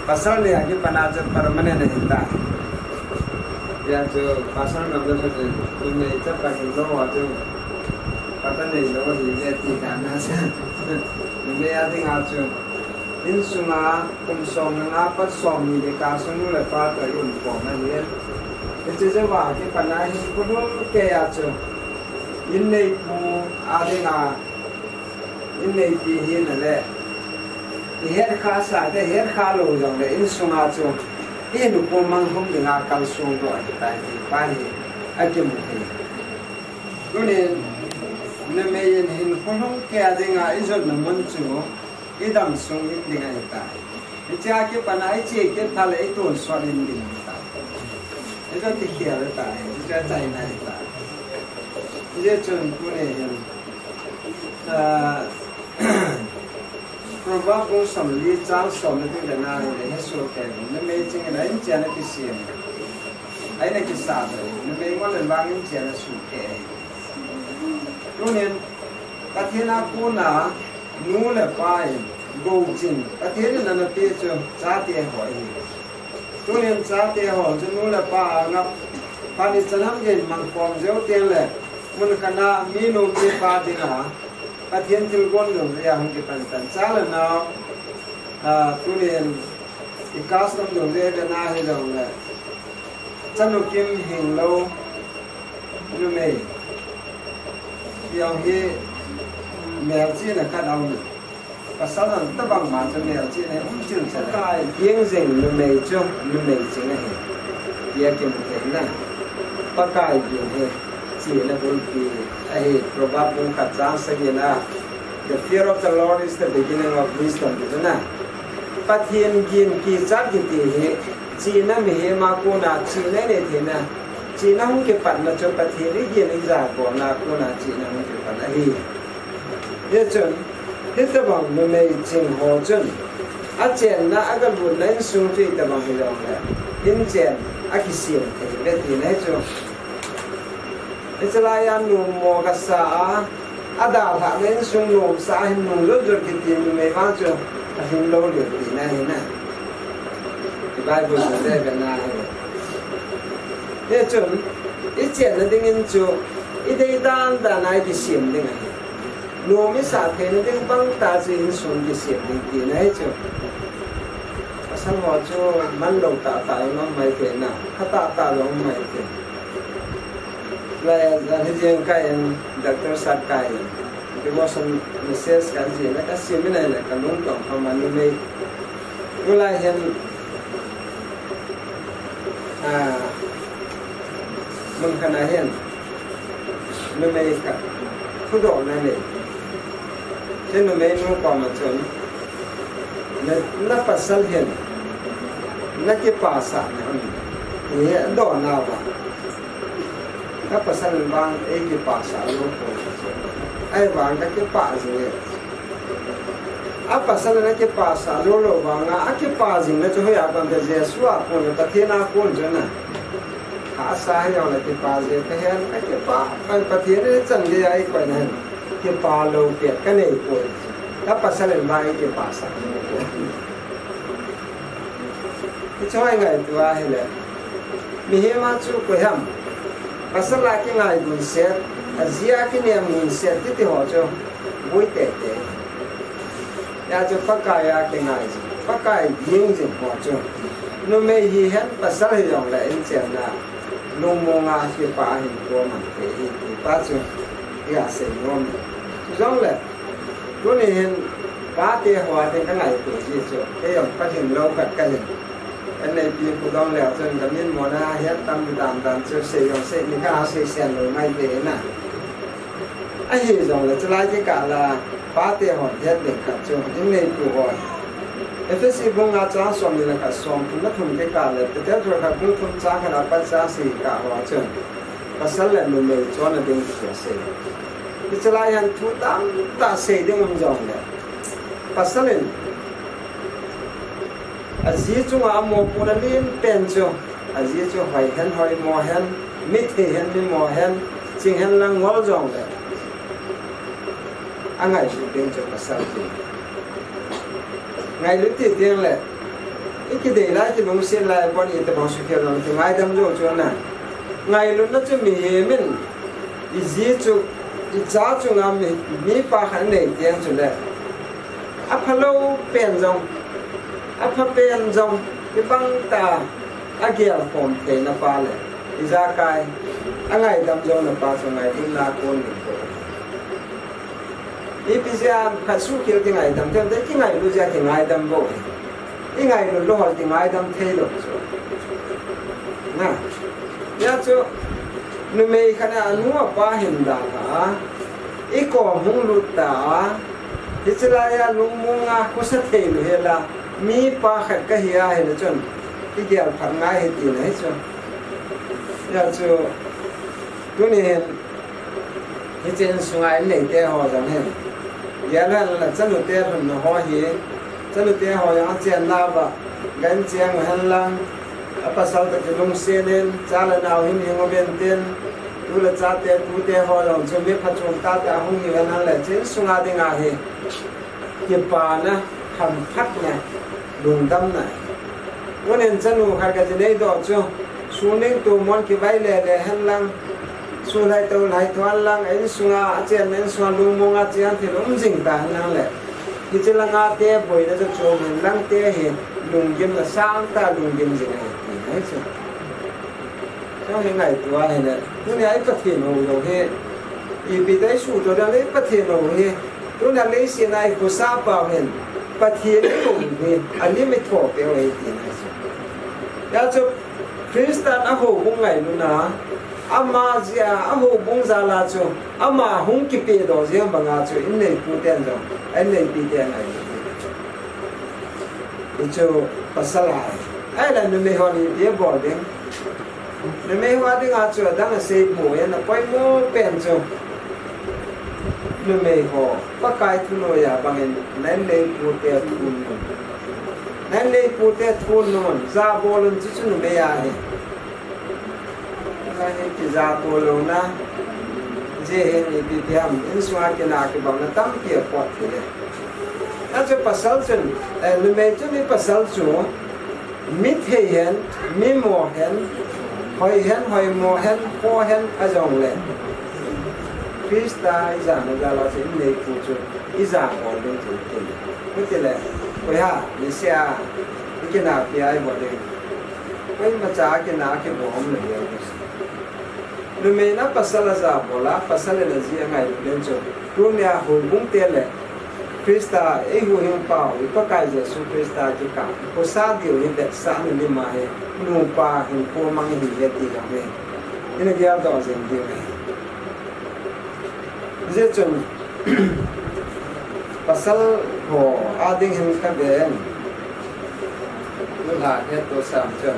Pasal ni lagi penajam permanen kita. Jadi pasal ngambil saja. Ini cepat kita wajib. Kata ni lo ini tidak nasi. Ini ada ngaju. In sunga kumsom nga pat som ni de ka sunu le pa ta yun ko na ni e je wa ke panai ko no ke ya chu in nei pu a de nga in nei pi hi na le ni her kha sa de her kha lo jong le in sunga chu in ko mang hom de nga kal sung ro ta ni pa ni a ke mu ke no ne ne me yin hin ko no ke a de nga i zo na mon chu idam sung in dengan kita. Jika kita panai cek kita le itu soalin dengan kita. Itu tiada kita. Jika China kita. Jadi contoh ni, probably sambil jalan sambil tu dengan ni hesok kan. Numei cingin lain jangan kisian. Lain kisah tu. Numei mana bangin jangan suka. Kemudian kathina kuna nula pai go jin kathina nana pe chu cha te hoi tu len cha te ho chu nula pa ngap pa ni chanam gen mang kom jeu te le mun kana mi no mi pa dinga kathin til gon no ya hung ke pan tan cha le na tu len ikas nam do le na he do le chanu kim hing lo Numei yang he mèo chia là cắt đầu nữa, và sau đó tất bằng mà cho mèo chia này cũng chưa sẽ cái tiếng rình Numei chung Numei chính là hết, kia kiếm một cái này, bắt cái gì hết, chỉ là bốn kỳ, ai probably cắt ra sẽ như là the fear of the Lord is the beginning of wisdom, thế này, phát hiện kiến kỳ giác cái gì hết, chỉ là mình mà cô nào chỉ là này thế này. Chỉ là không kịp bạn là cho bạn thì cái gì này giả của là cô là chỉ là không kịp bạn là gì thế chân thế tập bằng Numei chỉnh hồ chân à chèn là à cái buồn lên xuống thì tập bằng cái dòng này in chèn à cái xiềng thì cái gì này cho thế cho lại ăn nôm mò cái sa à đào thả lên xuống nôm sa hình nôm rất rồi cái tiền Numei vào cho hình lâu được thì này cái bài buồn ở đây cái này thế chân ít chuyện là tiếng Anh chú ít đây đang này cái xiêm tiếng này nôm ít sao thế nên tiếng băng ta chỉ in xuống cái xiêm tiếng này chú sáng họ chú mang đầu tạ nó mày thế nào hát tạ nó mày thế là riêng cái doctor sát cái was some message cái gì là cái xiêm này là cái lông tổng không mà Numei như là hiện mengkanahin Numei khu độ này này trên nó mấy nó còn mà chuẩn nó phát sinh hiện nó cái bà sản này thì độ nào vậy nó phát sinh bằng cái bà sản luôn ai bằng cái bà gì apa sana ke pasa lolo banga ake pazing na cho ya ban de jesua kon ta thena kon jona asa ya la ke paze ka hen ake pa kan pathene chang de ai ko na ke pa lo ke ka nei ko ta pasal ba ke pasa ke choi ngai tua hele mi he ma chu ko ham pasal la ke ngai gun set azia ke ne mun set ti ho cho vui te te ya cho phát cài à cái ngày phát cài riêng gì họ cho Numei hi hết và sát hình dòng lại anh xem là nông mông à khi phá hình của mình thì phá cho cái sẽ ngon giống là lúc này hiện phá tê hòa thì cái ngày của gì cho cái dòng phát hình lâu phát cái hình anh này bị phụ đông lẹo cho nên mình muốn là hết tâm đàn cho sử dụng sẽ những cái sẽ xem rồi ngay về nè anh hiểu rằng là cho lại cái cả là phá tê hòa hết để cả cho những này của họ FSC bung nga cha som ni la ka som thum na thum ke ka le te te ka bung thum cha ka na pa cha si ka wa chen pasal le no me cho na ding ke se ni chala yan thu tam ta se ding um jong le pasal le azi chu nga mo pu na lin pen cho azi chu hai hen hoi mo hen mit he hen mi mo hen ching hen lang ngol jong le angai su ding cho pasal ngày lúc tiền tiền là cái để lại cái bông sen lại bọn yên tập học suy kiều làm thì ngày đâm rồi cho nè ngày lúc nó cho mình đi gì cho đi giá cho ngắm mi ba khán này tiền cho đấy áp hello pen rong áp pen rong cái băng ta kia phòng thế nó ba lại đi ra cái ngày đâm rồi nó ba cho ngày đi na con được IPCA khát su kiều thì ngày đâm thêm đấy cái ngày lúc ra thì ngày đâm bộ cái ngày lúc lo thì ngày đâm thay rồi nè nhớ chưa Numei khana anu apa hinda ha iko mung luta hislaya lumunga kusathe lu hela mi pa khat ka hiya hela chon ki gyal phanga he ti na he chon ya chu tunin hi chen sungai nei te ho jang he ya la chanu te hun no ho hi chanu te ho yang chen na ba gan chiang han lang apa sal ta lung senen chala naw hin hingo ben ten tu la cha te tu te ho long chu me pha chung ta ta hung hi han la chen sunga de nga he ke pa na kham phak na lung dam na wonen chanu khar ka jineidoh chu suning tu mon ki vai le han lang su lai to lai thwan lang ai sunga chen men sunga lung monga chen thi lum jing ta han le ki chela nga te boi na chu men lang te he lung gem na sang ta lung gem jing ai chứ trong những ngày qua này nè tôi này phát hiện hồ đồ he y bị đấy sụt rồi đang lấy phát hiện hồ he tôi đang lấy xe này của sa bảo hiện phát hiện hồ he anh ấy mới thọ béo ấy thì này chứ ya cho Christian ở hồ bung ngày luôn à ama zia ở hồ bung ra là cho ama hung kịp bê đồ gì mà ngã cho anh này phụ tiền rồi anh này bị tiền này thì cho pasal lại ai là Numei hoa đi đi bỏ đi Numei hoa đi ngã chùa đang là xây mùa là quay mô bền chùa Numei hoa bắt cái thu nồi à bằng hình nén lấy phụ tè thun nén lấy phụ tè thun ngon ra bò lên chứ chứ Numei à hè là hình cái ra bò lâu na dễ hình thì bị hàm in xoa cái nào cái bằng là tắm kia quạt thế này nó cho pasal chân Numei cho đi pasal chùa mít hay hen mi mò hen hồi mò hen po hen a dòng lệ Krista izan ra là sẽ lấy phụ trợ izan còn lên chủ tiền cái gì lệ vậy ha đi xe cái nào thì ai bỏ đi cái mà trả cái nào cái bỏ không lấy được Numei na pasal za bola pasal là gì ngày lên chỗ luôn nhà hồi bung tiền lệ Krista ấy hùi hiông bảo có cái gì su Krista chỉ cả có sa điều hiện đại sa nên mà hệ nụ pa hình cô mang hình hiện tiền làm về nên là cái đó gì điều này dễ chun pasal ho ading hin ka ben là cái tổ sản chun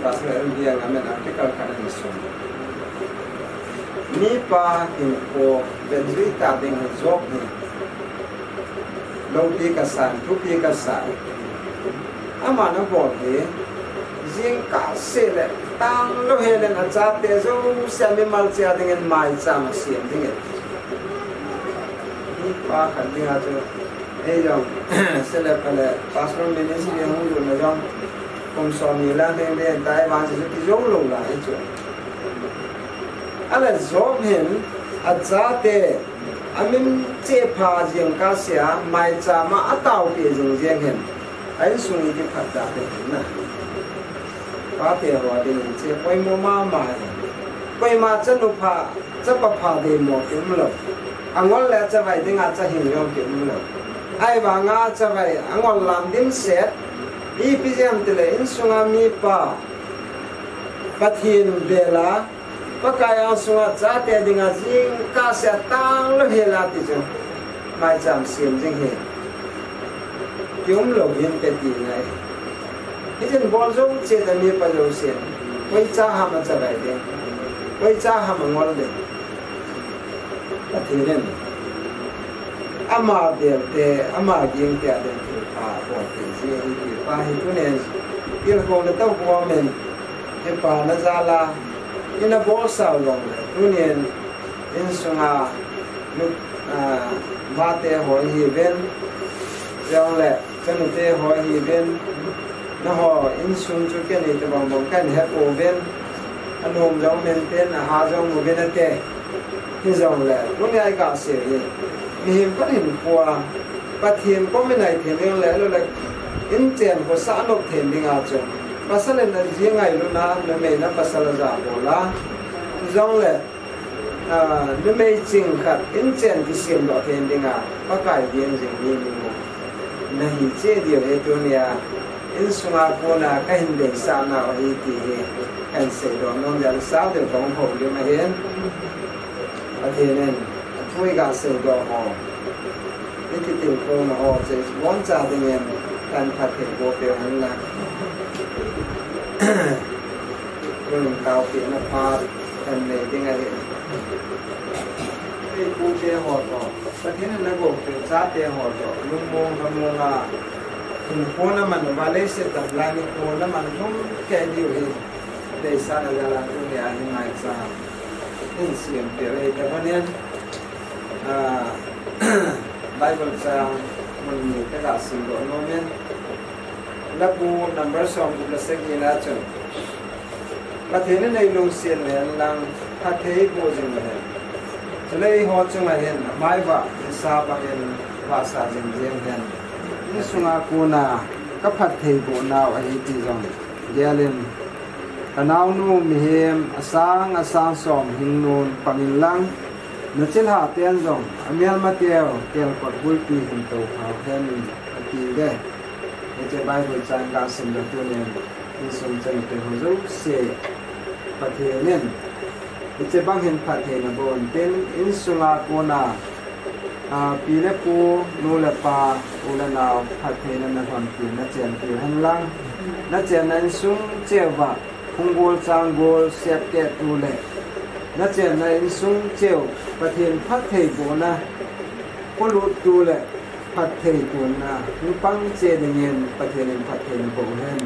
pasal India ngamen artikel kan ni sun ni pa in ko benri ta ding job ni lâu pi ka san thu pi ka sai ama na bo he jing ka se le tang lo he le na cha te zo se me mal cha ding en mai cha ma siam ding ni pa kan ding a cho e jong se le pa le pasron ministry hu lu na jong kom so ni la ding de tai ba ji ki jong lo la e cho ala zo hen a cha te amin che pha jing ka sia mai cha ma atau pe jing jeng hen ai sung ni ki phat da pe na pa te ho de che poi mo ma ma poi ma cha nu pha cha pa pha de mo kim lo angol la cha vai ding a cha hin yom kim lo ai wa nga cha vai angol lam dim set I pi jam te le in sunga mi pa pathin de la pakaya sunga cha te ding a jing ka sia tang lo he la ti chu mai cham sim jing he kyum lo yin te ti nai ijen bol zo che da mi pa lo sim wai cha ha ma cha bai de wai cha ha ma ngol de pathin nen ama de te ama jing te de pa bo te ji hi pa hi tu nen il ko na tau bo men he pa na za la ina bo sao long tu nen in sunga nu ma te ho hi ben yong le chen te ho hi ben na ho in sung chu ke ni te bang bang kan he ko ben an hom jong men te na ha jong mo ben te hi jong le tu ni ai ka se ye mi him pa hin kwa pa thien ko me nai thien le lo le in chen ko sa nok thien ding a chu pasal na ji ngai lu na me na pasal za bo la jong le Numei ching khat in chen ki sim do thien ding a pa kai dien jing ni ni mo na hi che dio e tu nia in sunga ko na ka hin de sa na o hi ti he kan se do non ya sa de dong ho li ma hen a thien nen thui ga se do ho ni ki tin ko na ho che won cha ding en kan phat the bo pe han la rum tao pi na pa kan ne ding a ku te ho to pa thien na go pe cha te ho to lung mong kam mo la kun ko na man wa le se ta la ni ko na man thum ke di he de sa na la tu ne a hi mai sa in siam pe re ta pa nen Bible sa mun ni ta ga sim do no men la bu number song bu la se ki na chon pa thien nei lung sien le lang pa thei bo jing le Jalai ho chung hen mai ba sa ba hen wa sa jing jing hen ni sunga ku na ka phat thei bo na wa hi ti jong gelin anaw nu mi hem asang som hing nun pangin lang na chil ha ten jong amial ma teo kel kot bul pi hin to ha hen ti de e che bai bu chan ga sim da tu ne ni sum chen te ho zo se pa the nen Iche bang hin phat the na bon ten in sunga ko na pi le pu nu le pa u la na phat the na hon pi na chen pi han lang na chen nan sung che wa khung gol chang gol sep ke tu le na chen na in sung cheu pa thien phat the bo na ko lu tu le phat the tu na ni pang che de yen pa thien phat the bo hen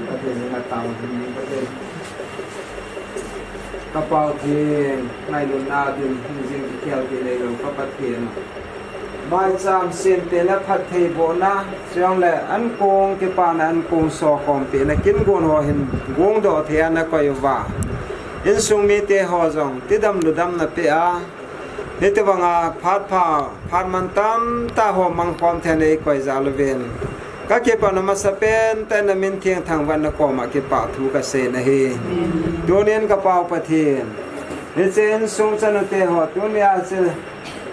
pa thien na taw ni pa thien kapal thien nai lu na din jing ki khel ki le lo ka pa thien mai cham sin te la phat thei bo na chang le an kong ke pa na an kong so kom pe na kin gon ho hin gong do thia na ko yu wa in sung mi te ho jong ti dam lu dam na pe a ne te wanga phat man tam ta ho mang pom the nei ko za lu ven ka ke pa na ma sa pen ta na min thiang thang wan na ko ma ke pa thu ka se na he donien ka pau pa thien ne chen sung chan te ho tu nia che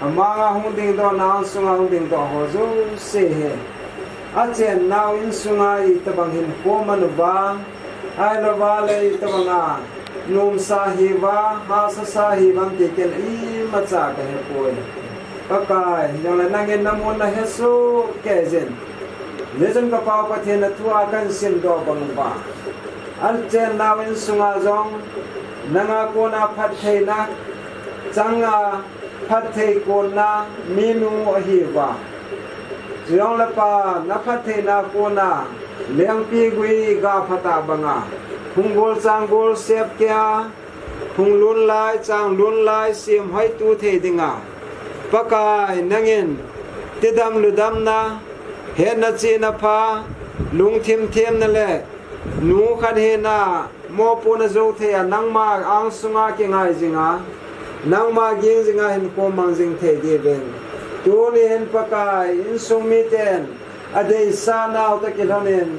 amanga hung ding do na sunga hung ding do ho zo se he a chen now in sunga I ta bang hin ko man ba ai lo ba le I ta banga num sahiwa hasa sahibam tiken I macha ka he poi pakai yang la nangin namon na hesu kezen lezen ka pa pa the na thua kan sim do bang ba al chen nawin sunga jong nanga ko na phat thei na changa phat thei ko na minu ahiwa Jong lapa napate na kona liang pigui ga phata banga punggol changgol sep kya punglun lai chang lun lai sim hai tu the dinga pakai nangin tidam ludam na he na chi na pha lung thim them na le nu khan he na mo pu na zo the ya nangma ang sunga ke ngai jinga nangma ging jinga hin ko mang jing the de ben Tuni hen pakai in sumiten adei sana uta kilonin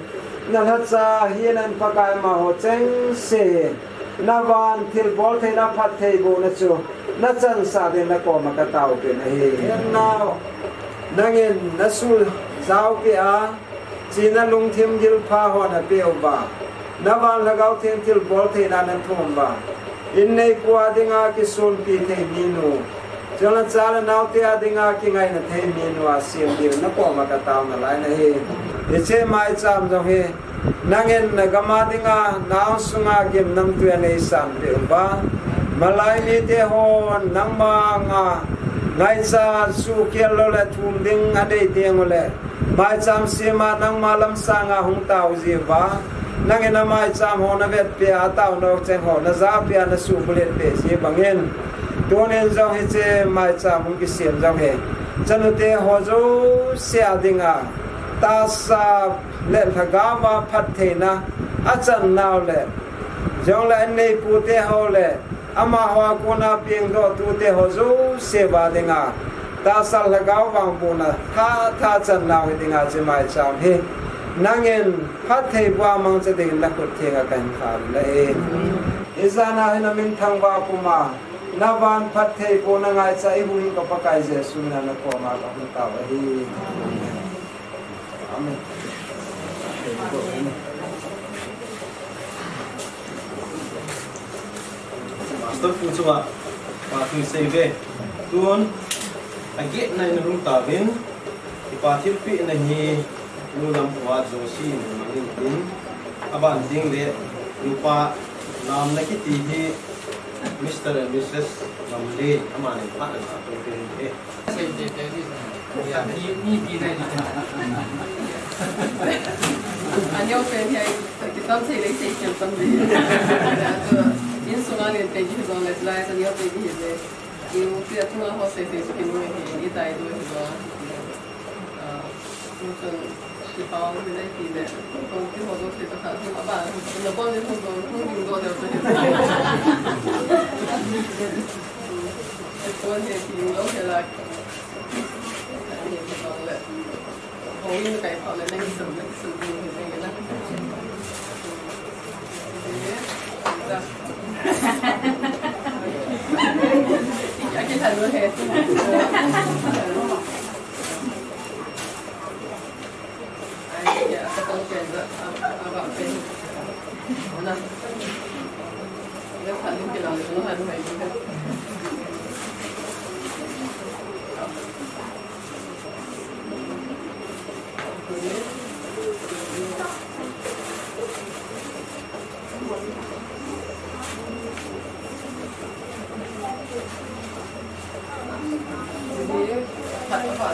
nalhatsa hian pakai ma ho cheng se nawan thil bol the na phat thei bo na chu na chan sa de na ko ma ka tau pe na hi hen naw nangin nasul zau ke a china lung thim gil pha ho na pe ba nawan lagau then thil bol the na nan thom ba in nei kwa dinga ki sun pi the minu Jangan cala nauti adinga kingai na thay minwa sim dir na ko makataw na lai na hi. Iche mai cham jong hi. Nangin nagama dinga naong sunga gim nam tuya na isam dir ba. Malay ni te hon nang mga ngay sa sukiel lo le thum ding aday ding le. Mai cham sima nang malam sa nga hong tao zi ba. Nangin na mai cham ho na vet pe ataw na chen ho na za pe na su bulet pe si bangin. Tuanin jong hiche mai cha mung ki siam jong he chanute hojo sia dinga ta sa le thagama phat theina achan naw le jong la nei pu te ho le ama ho ko na pieng do tu te hojo se ba dinga ta sa lagaw wang pu na tha chan naw dinga che mai cha he nangin phat thei bwa mang che ding la ko thenga kan kham le izana hina min thang ba puma Navan pathe ko na ngai cha ibu hi ka pakai je sumina na ko ma ka ta wa hi amen master pu chuwa pa tu sei ve tuon age nai na rum ta bin pa thil pi na hi nu lam wa jo si ni tin aban ding le rupa nam na ki ti hi Mr. and Mrs. Numei, amane partner to pin eh. Ya ni pina ni. Anyo pe hai kitab se le se kem tam de. In sunga ne pe ji zon le lai sa yo pe ji le. Eu pe tu ho se se ke no he ni dai do do. Thì bao nhiêu đấy thì để công ty họ đâu thì tất cả các bạn là bao nhiêu không dùng đồ đều phải cái con thì nó sẽ là hầu như cái họ là nên sử dụng thì cái đó cái thành luôn hết ya ketemu juga agak pen mana dia paling bilang itu kan baik juga jadi apa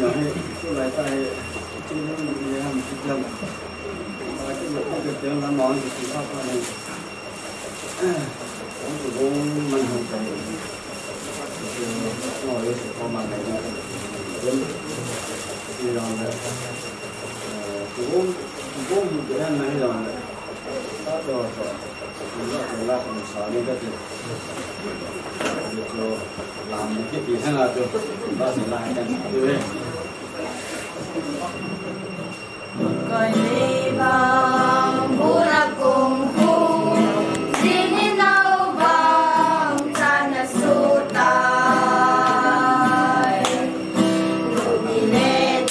giờ hay tôi lại tại trên những người làm thực dân và cái việc không được tiếng làm món thì chỉ có này cũng từ bố mình không phải ngồi ở chỗ mà này đến thì rồi bố một cái này rồi đó rồi chúng ta cũng sợ những cái gì được làm những cái gì hay là được chúng ta sẽ làm cái gì Coi đi vang buồn cùng cùng xin nâu vang chan su tai đi lên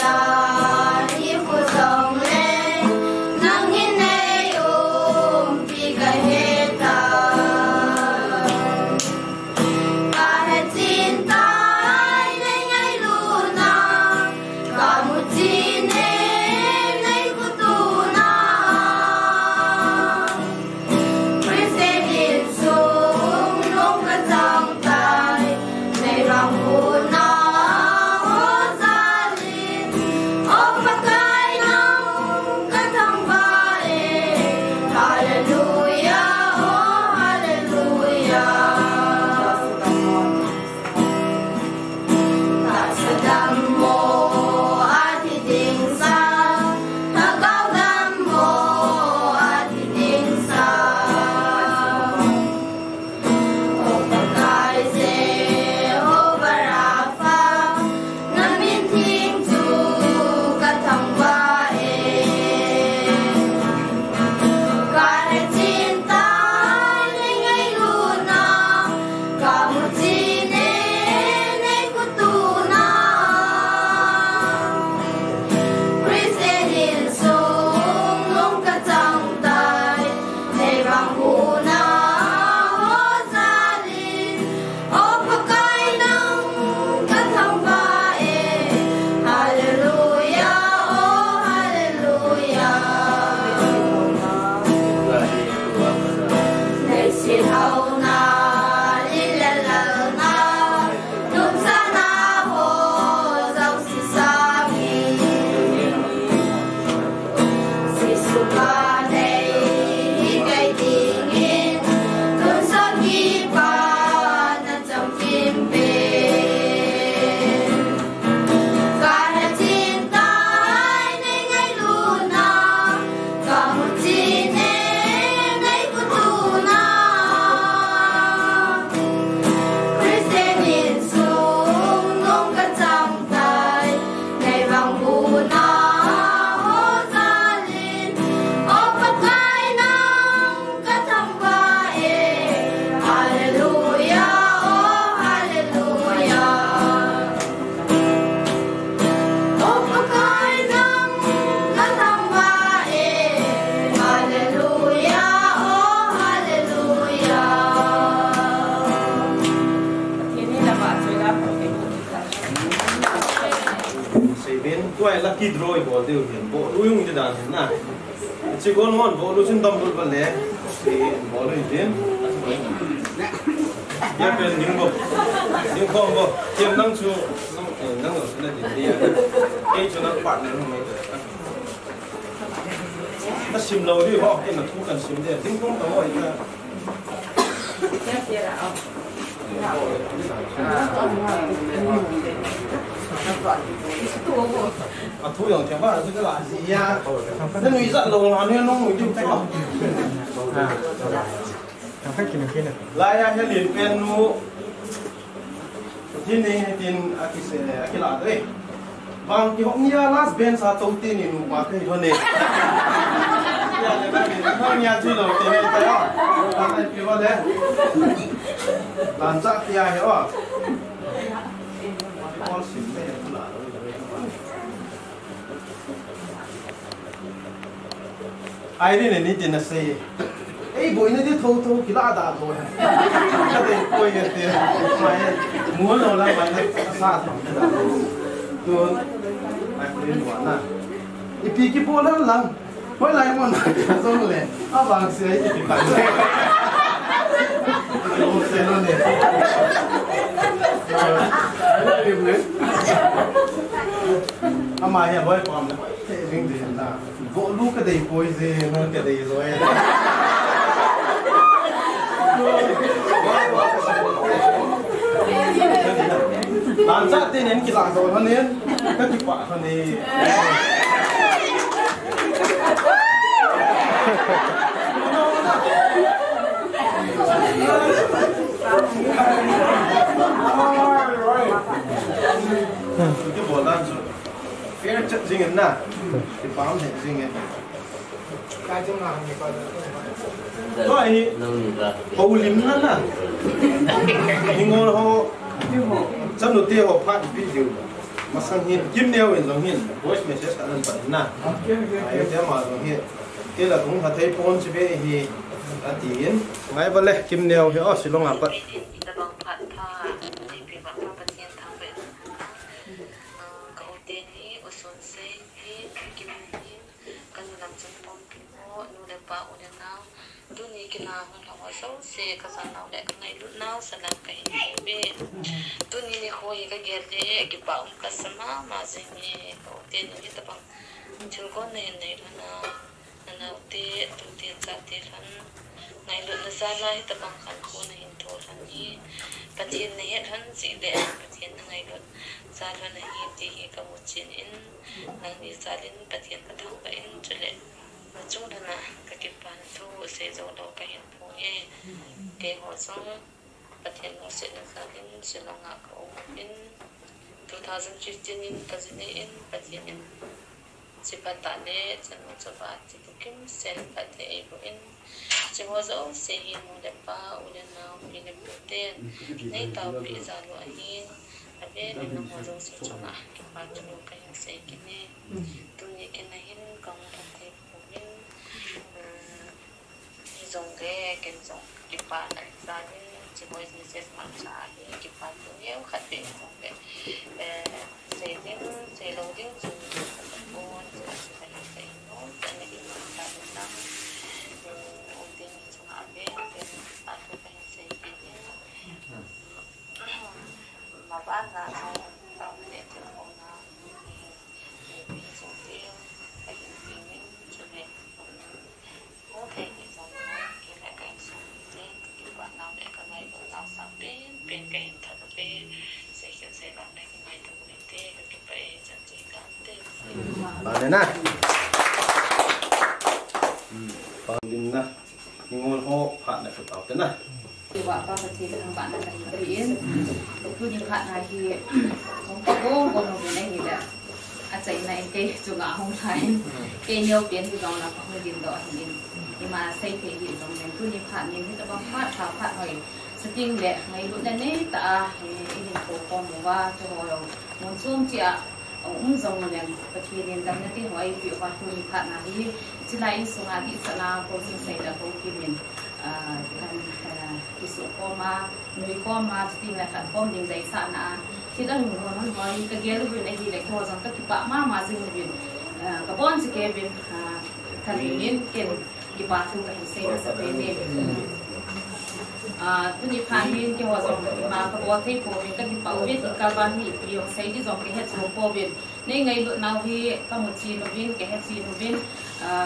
lucky draw bol tiêu hiền bộ đuôiung cho đàn hiền na chỉ có ngon bộ đuôi xin tâm bol bol lẽ thì bol đuôi hiền ya bên những con bộ tiêm năng chu năng ở trên đây thì cái cho nó bạn này không mấy nó sim lâu đi họ cái là thu cần sim để tính không có hỏi là thu dòng chẳng qua là cái loại gì ya nó nuôi dặn lâu mà nên nó ngồi chung tay không lại ya cái liền pen mu tin này tin akila đấy bang ki hong ya last ben sa to tin ni nu ma kai thone ya le ba ni hong ya chu lo tin ni ta ya ta ai pi ba le lan cha ti ya he wa all sim me la ai ri ni tin na sei ei boi na di thâu ki la da tho ha de koi ge te mai mu lo la mai na sa thong da tu ai rin wa na ipi ki pola lang hoi lai mon ka song le a bang se ai ki kan se lo se lo ne ama ya boy pam na ring de na vo lu ka dei poi se na ka dei zo ya làm sao tên đến cái làng rồi hơn nên các cái quả hơn thì cái bộ lan phía chất riêng ấy nè cái bám hệ riêng ấy cái trong làng thì coi thôi bầu lim nữa nè nhưng ngồi họ trong đầu tiên họ phát video mà sang hiện kim neo hiện giống hiện voice message cả lần phần nè ai thế mà giống hiện cái là cũng phải thấy phone chỉ về thì đã tiền ngay vào đây kim neo thì ở xí long ngọc vậy kina hon hawa so se ka sa naw le ka ngai lu naw sa lang kai be tu ni khoi ka ger de ki pa ka sama ma se ni ko te ni ta pang chul ko ne ne na na te tu te ka te ran ngai lu na sa lai ta pang kan ko na hin to ran ni patien ne het han si de patien na ngai lu sa ran na hi ti hi ka mu chin in nang ni sa lin patien ka thang ka in chule chung na ka ki pan thu se zo do ka hin phu e ke ho song pathian no se na sa din se lo nga ko in 2015 in pazine in pathian in si patale chanu chaba chi kim sel pate e bo in chi ho zo se hi mo de pa u de na ni de puten nei tau pi za lo hi ave ni no ho zo se chunga ki pa chu ka hin se ki ne tu ni ke na hin kong ta te dùng cái dùng cái bàn này ra những chỉ mới như thế mà trả cái bàn chủ yếu khách đến dùng cái xây những xây lâu những dùng buôn chỉ phải cái nó cái này cái là nó ổn định trong hạ bên cái bạn cũng phải xây cái mà bán ra sau sau để cho họ nào thì dùng tiêu cái những chuyện này có thể bên cái thật bên sẽ khiến sẽ làm này cái ngày tập luyện thế cái bài chân chỉ cảm thế bạn này nè bạn linh nè nhưng ngôn họ bạn này phải bảo thế nè thì bạn ta thì thằng bạn này phải yên cứ những bạn này thì không có gỗ còn một cái này thì là chạy này cái chỗ ngã không thấy cái nhiều tiền thì đó là không tiền đó thì nhưng mà xây thì hiện giống như cứ những bạn những cái tập phát hỏi sting le ngai lu na ne ta in ko ko mo wa to ho mon sum chia zong le pathi ren dam na ti hoi pi wa tu ni pha na hi chi lai sunga di sala ko sin sai da ko ki min kan ki su ko ma nui ko ma sting la kan kom ding dai sa na thì đó mình muốn nói cái ghế bên này thì lại thôi rằng các bạn mà dừng bên các bọn chỉ cái bên thành niên cái bạn thu cái xây là sẽ bên này tôi đi phản biện cái họ rằng mà các bạn thấy phổ biến các bảo vệ thì các bạn thì dùng xây đi dùng cái hết số phổ biến nên ngày bữa nào thì các một chi nó bên cái hết chi nó bên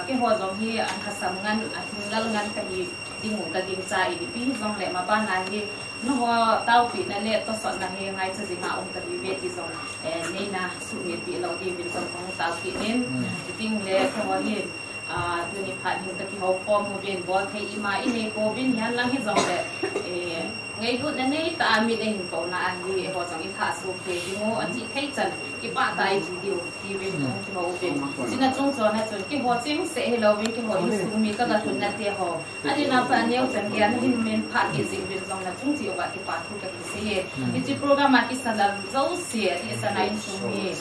cái họ rằng thì anh hạt sắm ngăn anh ngăn cái gì đi ngủ cái điện trái thì ví dòng lại mà ban này thì nó họ tao bị này lệ tao sợ là hay ngay cho gì mà ông cái gì về thì dòng nên là sự nghiệp bị lâu đi bên dòng không tao bị nên thì tiếng lệ cái họ hiện tôi đi phản hình cái họ form một bên bỏ thấy imai này có bên nhà lang hết dòng lệ ngày lúc này ta mình anh có là anh đi họ dòng ít thả số về thì ngô anh chị thấy rằng cái bạn tài chỉ điều thì bên cái họ bên chỉ là trong giờ này cái họ chính sẽ lâu bên cái họ đi xuống mi các cái thuần năng tiền họ anh đi làm phần nhiều chẳng hạn thì mình phát cái gì bên dòng là chúng chỉ ở cái bạn thu cái gì cái program mà cái sản phẩm dấu xịt thì sản này xuống mi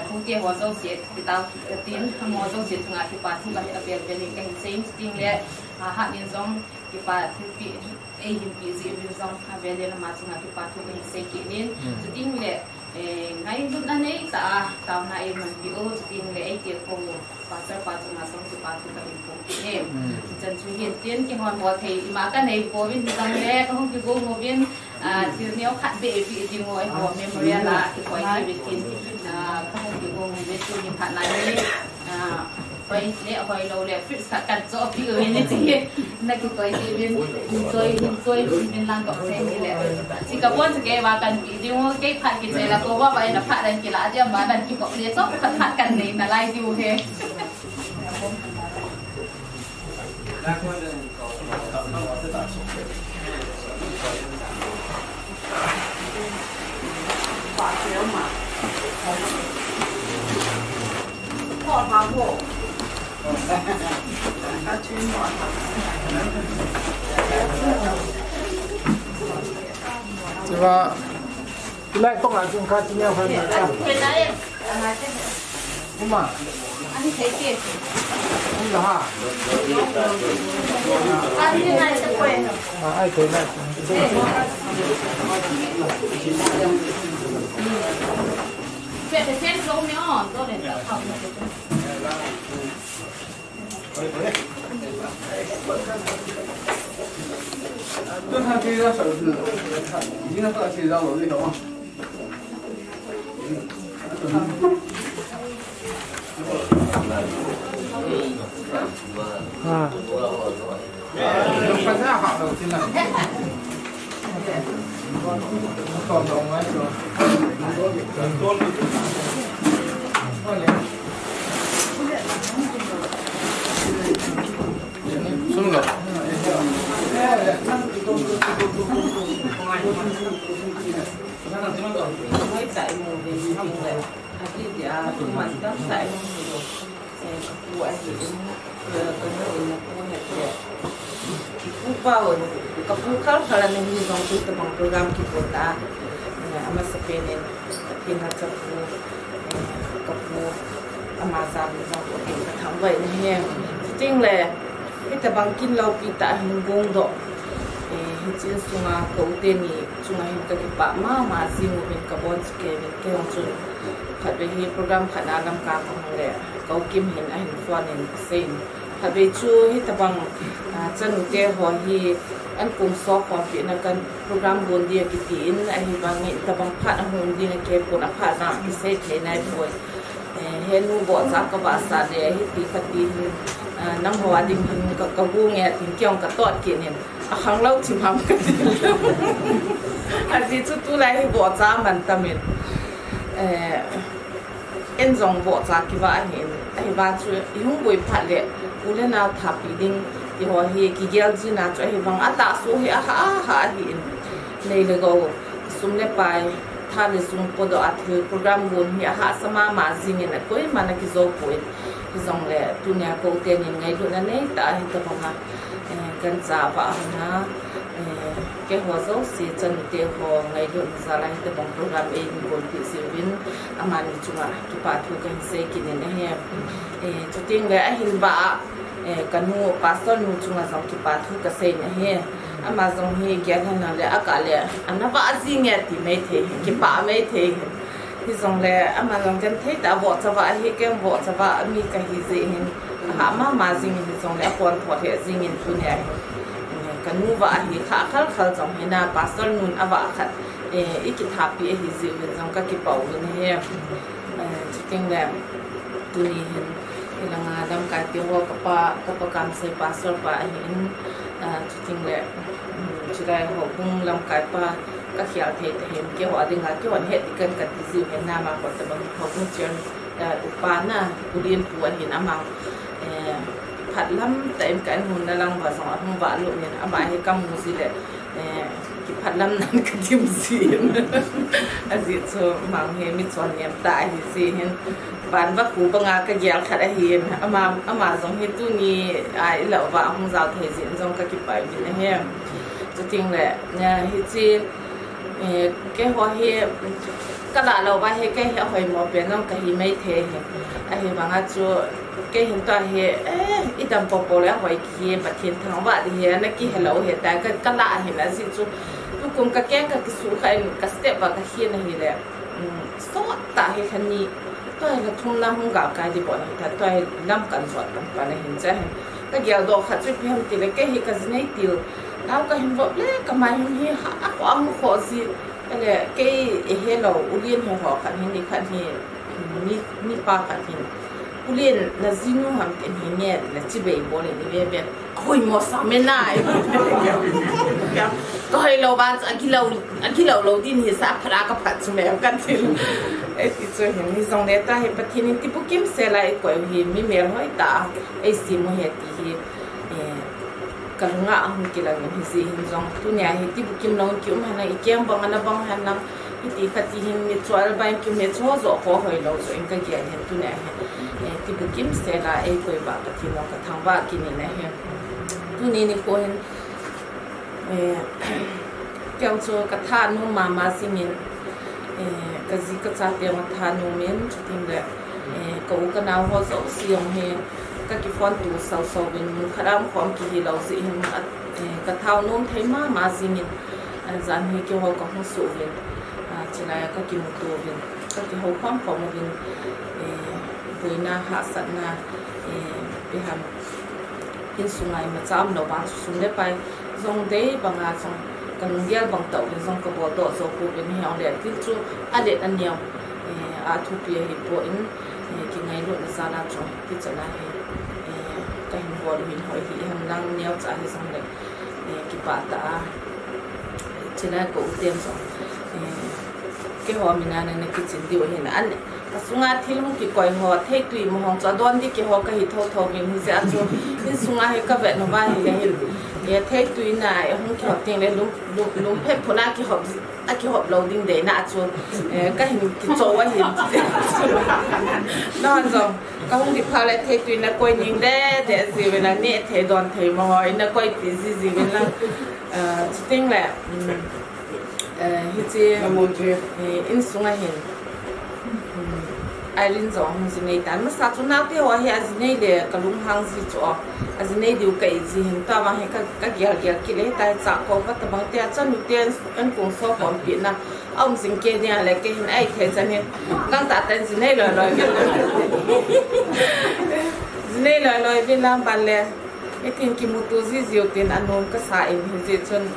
thu tiền họ dấu xịt thì tao tiền họ dấu xịt thằng cái bạn thu cái bên bên cái same thing lệ hạn nhân dòng cái bạn thu bị ai bị gì bên dòng về đây là mà thằng cái bạn thu cái xây cái nên thì tiếng lệ ngay lúc này tao này mình bị ô tiếng lệ tiệt không pasal patut masuk ke patut kami pun dan suhian tian ke hon buat hai makan hai povin tang le ko ki go movin tirneo khat be bi di ngoi ho memorial la ki koi ki bitin ko ki go movin tu ni khat nai ni koi le hoi lo le fit kat kan zo pi ni ti na ki koi ti bin toi bin lang ko se ni le si ka pon ke wa kan bi di ngo ke phat ki se la ko wa bai na phat dan ki la dia ma dan ki ko le so phat kan ni na lai diu he Coba Ilai kok langsung kasihnya Fani. Uma. Ani thấy kìa. Không ha. Anh như này sẽ quen. Ai thấy này. Việc phải xem giống nhau, tôi để tập học này.这他这个手指，已经到去到我这头啊。反正好了，真的。còn đồng ấy rồi. Xuống rồi. Mới chạy mù thì không thể đi dạ tụi mình có chạy mù của anh chị cái nơi là cô hẹp dẹp cũng vào cái cũng khá là nên như dòng tôi tập bằng program kita ama sepenin tin hạt chấp phu cái phu ama zam dòng của mình thắng vậy nè chính là cái tập bằng kinh lâu bị tại hình gông độ chỉ sunga cầu tiên ni sunga hình cái bạ mà riêng mình cái bọn cái ông chun phải về hi program phải làm cả không lẽ cầu kim hình ảnh phan hình sen phải về chu hi tập bằng chân cái hoa hi anh cùng so còn chuyện là cần program buồn dia cái tiền anh hi bằng hiện tập bằng phát hồn đi cái buồn phát ra cái xe thế này rồi hen nu bỏ ra cái bát sa để hi tí phát đi năm hoa đình hình cái gu nghe tiếng kêu cái tọt kiện này hàng lâu chỉ ham cái gì anh chỉ chút tu lại bỏ ra mình tâm mình em dùng bỏ ra cái vải này anh vải chú không bồi phát lệ u lên nào tháp đình thì họ hi cái gel gì nào cho hi vang ata số hi ha hi này là go sum le pai tha le sum podo athi program bun hi ha sama ma zing ne koi mana ki zo poi zong le tunia ko te ni ngai lu na nei ta hi ta banga kan za ba na cái hoa dấu xí chân tiêu hoa ngày luôn ra lại từ bằng program ấy còn bị xí vin aman chung à cái bà thu cái xe kia này he cho tiên cái hình vạ kanu pastor nu chunga zong ki pathu ka sei na he ama zong he gya na le akale anava azinga ti me the ki pa me the hi zong le ama zong kan the ta bo chawa hi kem bo chawa mi ka hi ze hin ha ma zing hi zong le kon tho the zing in tu ne kanu wa hi kha khal khal zong he na pastor nun awa khat iki thapi hi ze zong ka ki pau ni he chiting le tu ni hin ilang adam ka tiwa kapa kam se pastor pa hin chiting le chirai ho bung lam kai pa ka khial the te hem ke ho adinga ke hon het kan ka ti ziu hen na ma ko ta bang ho bung chen upana udin puan hin amang phat lam ta em kan hun na lang ba song hung ba lu ne ama he kam mu si le ki phat lam nan ka tim si azit so mang he mi chon yam ta hi si hen ban va ku banga ka gel khat a hin ama zong he tu ni ai lo wa hung zao the zin zong ka ki pai bi na he chu ting le nya hi chi ke ho he ka la lo ba he ke hoi mo pe nong ka hi mai the he a he banga chu ke hin ta he idam po le hoi ki ba thin thang ba di he na ki hello he ta ka la he na si chu tu kum ka ke ka ki su khai ka step ba ka hi na hi le so ta he khani tôi là thung nam hung gạo cái gì bọn này tôi năm cần soạn bằng và này hình ra cái kiểu đồ khát chơi phim thì lấy cái gì cái gì này tiêu nào cái hình vợ lấy cái máy hình hi hả quá không khó gì cái là cái hello ulien hay họ khát hình đi khát hình mi pa khát hình ulien là zinu ham tiền hình nhẹ là chỉ bị bỏ lên đi về ôi mà sao mới này tôi lâu ban anh lâu tin thì sao phải cái phát số mèo căn thì ấy thì cho hình như dòng này ta hay bắt thiên nhiên tipo kim xe lại quay hi mi mèo hỏi ta ấy xí mua hết thì cái ngã không kia là những gì hình dòng tu nhà thì tipo kim lâu kim hay là ikem bằng anh bằng hay là thì phát hiện như cho albai kim như cho rõ khó hỏi lâu rồi anh cái gì hiện tu nhà tipo kim xe lại ấy quay vào bắt thiên long cái thằng vợ kia này hè tu này này coi kéo cho cái thằng nó mà xin mình cái gì cái cha tiền mà thằng nó miễn cho tiền lệ cậu cái nào họ giàu siêu hè các cái phone tủ sầu bên khá lắm khoảng kỳ lâu gì mà cái thằng nó thấy mà gì mình dàn hi kêu họ có không sổ bên chỉ là các cái một tủ bên các cái hậu khoáng phòng bên với na hạ sẵn na bị hàm in sung này mà chạm đầu bán sung đấy bay dòng đấy bằng dòng cần ghé bằng tàu thì dòng cái bộ độ dầu cụ bên nhau để tin chú để ăn nhiều thu bia thì bộ in cái ngày luôn là ra trong cái chỗ này cái hình bộ hình hỏi thì hàng năng nhiều trả thì dòng đấy cái bà ta chỉ là cổ tiền rồi cái họ mình ăn này cái chuyện điều hiện ăn sunga thil hong ki koi ho thei tui mo hong cha don di ki ho ka hi tho bin hi ja chu in sunga he ka ve no ba hi le ye thei tui na hong ki ho ting le lum phe phona ki hop loading de na chu ka hi ki cho wa hi non zo ka hong ki pha le thei tui na koi ning de si ve na ne thei don thei mo ho na koi ti ji ve na ting le hi chi in sunga hin ai linh dòng hông gì này tán mà sao chúng nào tiêu hay à gì này để cả lung hang gì chỗ à gì này điều cái gì hiện ta mà hay các kia kia lấy tay chặt có bắt tập bằng tiền cho nụ tiền anh cũng so còn biển na ông sinh kia đi lại cái hình ai thế cho nên đang tạ tên gì này lời gì này lời bên nam bàn lệ cái tiền kim một gì nhiều tiền anh nôm cái sai hình gì chân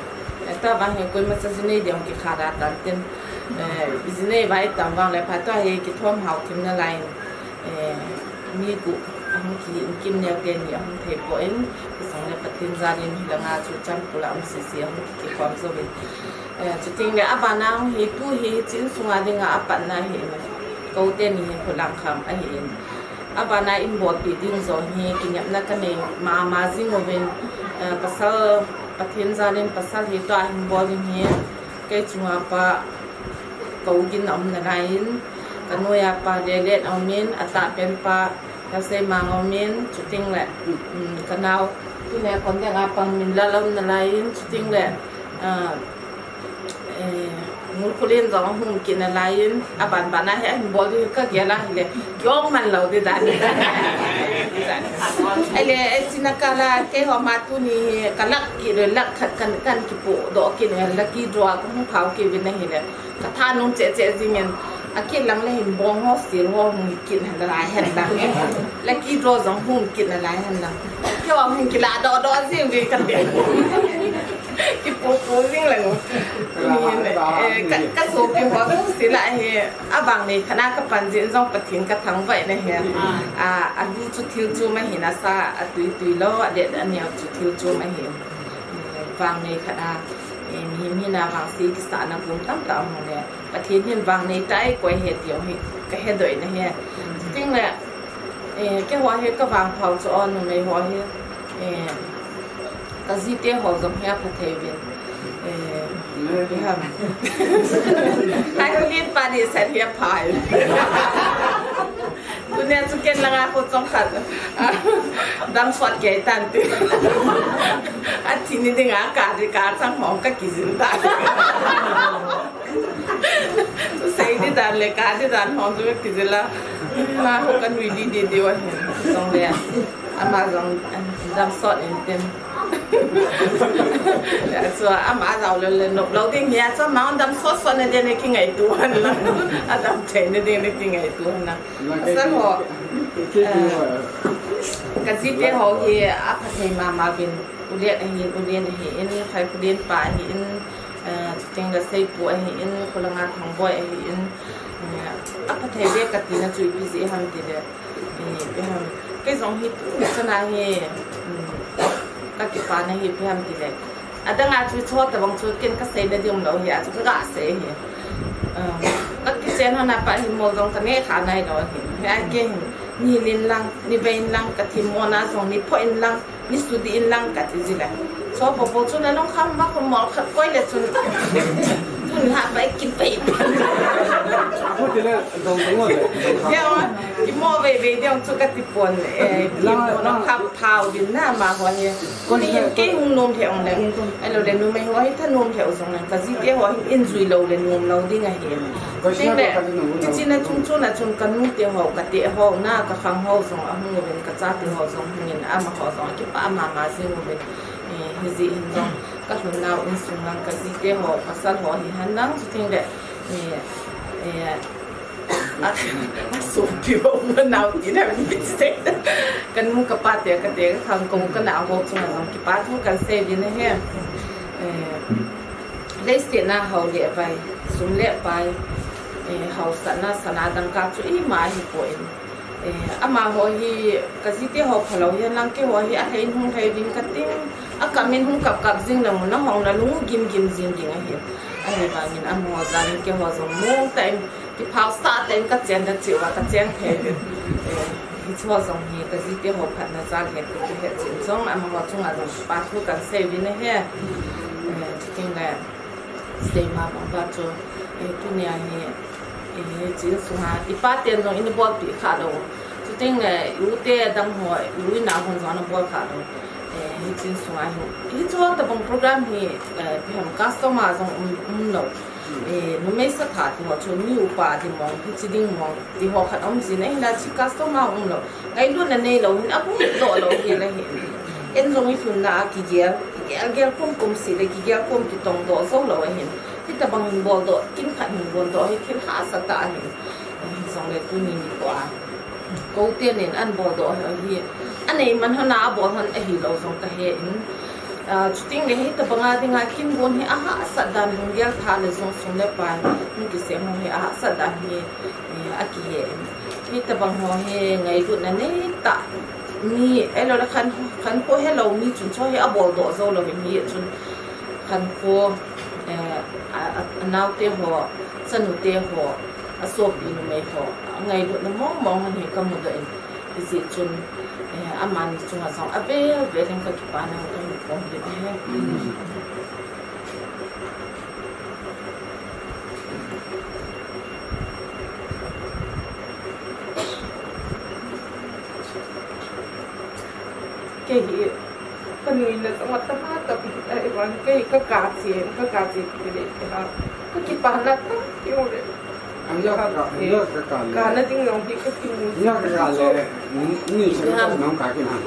ta mà hay coi mà sao gì này điều cái khá là đáng tiền này vậy tạm vang lại phải tôi cái thom học kim na lại mi cụ ông kim neo tiền nhiều ông thầy của em xong lại phát triển gia đình là ngã chú chăm của làm gì ông cáiความsâu bên chú tin là áp bạn nào hi tu hi chính xuống anh ngã áp bạn này hi câu tiền hi của làm khám anh hi áp bạn này in bột bị điên rồi hi kinh nghiệm là cái này mà riêng ở bên pasal phát triển gia đình pasal hi to anh bột hi cái chúng apa kau gin om narain kanoi apa delet omin ata pempa kase mang omin chuting le kanau tune kon deng apang min lalom narain chuting le mul kulin zong hung kin narain aban bana he bol ka gela le yong man lo de dan đi lại ai lẽ xin cả là cái họ mà tu ni cả lắc kia rồi lắc khát căn căn cái bộ đó kia này lắc kia rồi cũng không phao kia bên này này cả than nông chế gì mình kia lăng là hình bông hoa xì hoa hùng kín hành lại hành lại lắc kia rồi giống hùng kín lại hành lại cái họ hùng kín là đó riêng về căn biệt cái phố riêng là các số cái hóa cũng xí lại thì bằng này khả năng các bạn diễn trong bát thiên các thắng vậy này đi chút thiếu chú mà hiện sa tùy lo để anh nhau chút thiếu chú mà hiện vàng này khả năng mình là vàng xí cái sản nó cũng tắm tắm này bát thiên hiện vàng này trái quay hết tiểu hết cái hết đời này hè chính là cái hóa hết cái vàng phao cho anh này hóa hết cái gì thế họ giống nhau phải thấy bên hai cái liên quan đến sẽ hiệp phải tụi này chúng kiến là ngài trong khát đang soát cái tan từ thì nên đi ngã cả đi cả sang hỏng các cái gì đó tôi thấy đi đàn lấy cả đi đàn hỏng rồi cái gì là họ cần nuôi đi đi vào hiện trong đây mà rằng đang soát em so ama giàu lên nộp lâu tiếng nhà cho máu đâm sốt này đây này cái ngày tuần là đâm chén này đây này cái ngày tuần là sao họ cái gì thế họ thì áp thầy mà bên ulian hiện phải ulian pa hiện tiếng là xây bộ hiệnคนละงานของบ่อยhiện áp thầy về cái tin là chui busy ham thì cái dòng hit cho này các cái phản này hiệp ham thì đấy, ada ngã chui chótแต่บางchui kiến các xe này dùng đâu hiện chui các xe hiện, các cái xe họ nạp phải mua dòng cái này khá này rồi hiện, ai kia ni liên lăng, ni về lăng, cái thì mua na dòng ni point lăng, ni studi lăng cái gì đấy, so bộ chui này nó không mắc không mỏ khát quay lại chui, chui hạ phải kinh bể, Aku tidak tahu tengok. ya, cái mua về điều chui cái thì buồn, nó khắp thao đến na mà họ hiện, còn hiện cái hung nôm theo này, anh lâu đến Numei họ hiện thân nôm theo dòng này, cái gì thế họ hiện duy lâu đến nôm lâu đi ngay hiện, thế này, cái gì này chung là chung cần nôm theo họ, cái tiệt họ na cái khang họ dòng, ông ngồi bên cái giá từ họ dòng, nhìn mà họ dòng, cái ba mà riêng ngồi bên, cái gì hiện dòng, các phần nào in sung năng cái gì thế họ, cái sao họ hiện hành năng, thế này, số phiếu bên nào chỉ là biết xét cần mua cái bát cái thằng cùng cái nào cũng chung là cái bát cũng cần xem đi này ha lấy tiền na hậu lệ vậy sum lệ vậy hậu sana đăng cá chú ý mà hi bội ama họ hi cái gì thế họ phải lo hi năng cái họ hi thấy không thấy đến cái tiếng cả mình không cặp riêng là nó hòng là lúng kim riêng hi anh bảo mình ăn họ ra cái họ dùng mua tại cái pháo sát đến các chén đã chịu và các chén thế cái cho dùng thì cái gì cái họ phải là ra cái hệ chỉnh xong mà họ chung là dùng ba thứ cần xây với này ha cái này xây mà bằng ba chỗ cái nhà này chỉ số ha ít ba tiền rồi in bộ bị khá đâu cái này ưu tiên đang hỏi ưu nào không rõ nó bộ khá đâu chính số ai hết chỗ tập bằng program thì làm customer dùng lâu nó mấy sát hạt thì họ chọn nhiều bà thì mong thì chỉ định mong thì họ khát ông gì này là chỉ customer lâu cái luôn là này lâu thì áp dụng độ lâu thì là hiện em dùng cái phần là cái cũng xí là cái cũng thì tổng độ số lâu hiện thì tập bằng hình bò độ kinh khát hình bò độ thì kinh khá sát ta hiện xong rồi tôi nhìn qua câu tiên nên ăn bò độ hiện anh ấy mình họ nào bò hắn ấy lâu xong cái hiện chú tiếng này hết tập bằng tiếng Anh kim vốn thì sát đàn hùng gel thà là dùng sung lệ bài những cái xem họ sát đàn thì kia hết tập bằng họ he ngày luôn là nấy tạ mi ấy là khăn khô hay lâu mi chúng cho hay bò độ dâu là mình hiện chúng khăn khô nào tiêu họ sân hữu tiêu họ sốp in mấy họ ngày luôn nó mong hơn thì cầm một đời cái gì chúng aman chung là xong về đến cái bàn nào cũng có được hết cái phần người là xong tất cả tập cái cá gì cái đấy cái bàn là cái Iya kakak. Karena tinggal di keping. Iya kakak. Ini sebab nong kaki na.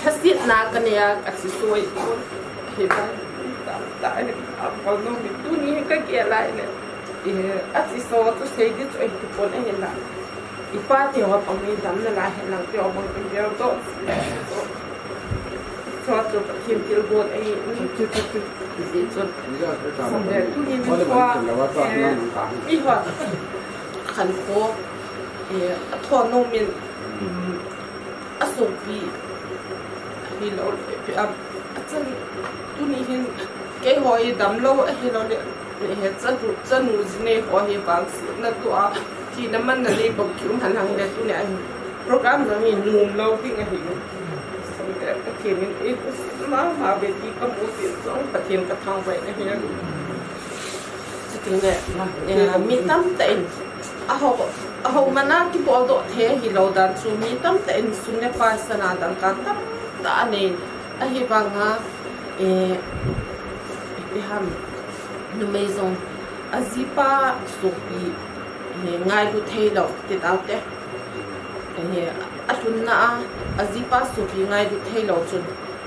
Hasil nak kan ya kasih suai pun hebat. Tak ada apa nong itu ni kaki lain. Asih so tu saya dia tu itu pun lah. Ipa tiaw pangidam na lah lang tiaw bang tiaw to. Suatu tim tilbot ini itu sampai tu ni kuah ihwa kan ko thon nomin asupi hilo acan tu ni hin cái hồi đầm lâu hilo le chân nu zine hồi bang na tu a thì năm mình là đi bốc kiếm hành hàng để tu này program rồi mình nung lâu thì ngay hình cái thiên mình ít mà về thì có một tiền giống cái thiên cái thang vậy này nha thì này mi tâm tiền hầu mà na cái bộ độ thế thì lâu đàn chú mi tâm tiền xuống này phải sang đàn can tâm đã nên hi vang ha bị ham Numei zong azipa sopi ngai lu thei lo te tau te atun na azipa sopi ngai lu thei lo chun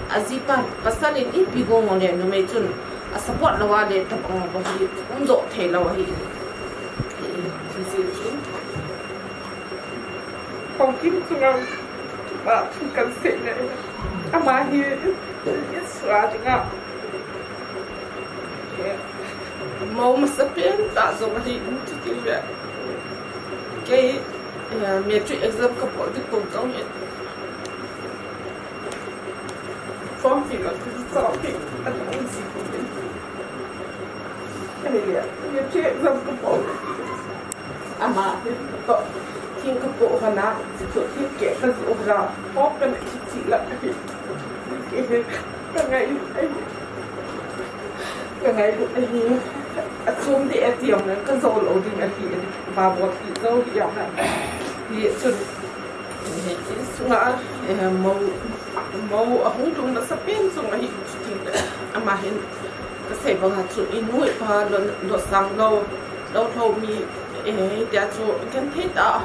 azipa pasal in pigo ngone Numei chun a support lawa le tapang ba hi undo thei lo hi si chun phong kim chung ba kan se ne ama hi isra tinga mau masapin tak so mesti untuk dia cái metric exam cấp bộ thì cũng có những form fill up thì sao thì anh cũng gì cũng biết cái này metric exam cấp bộ mà có thiên cấp bộ hơn á thì tụi thiết kế cái gì ra có cái này chỉ là cái ngày lúc ấy zoom đi ở tiệm này cái dầu lẩu đi ở tiệm và bột thì dầu đi ở này thì chuẩn xuống màu không trùng nó sắp bên xuống là hiện mà hiện cái sợi bằng hạt chuẩn in nuôi và lột sang lâu thâu mi để cho cái thế đó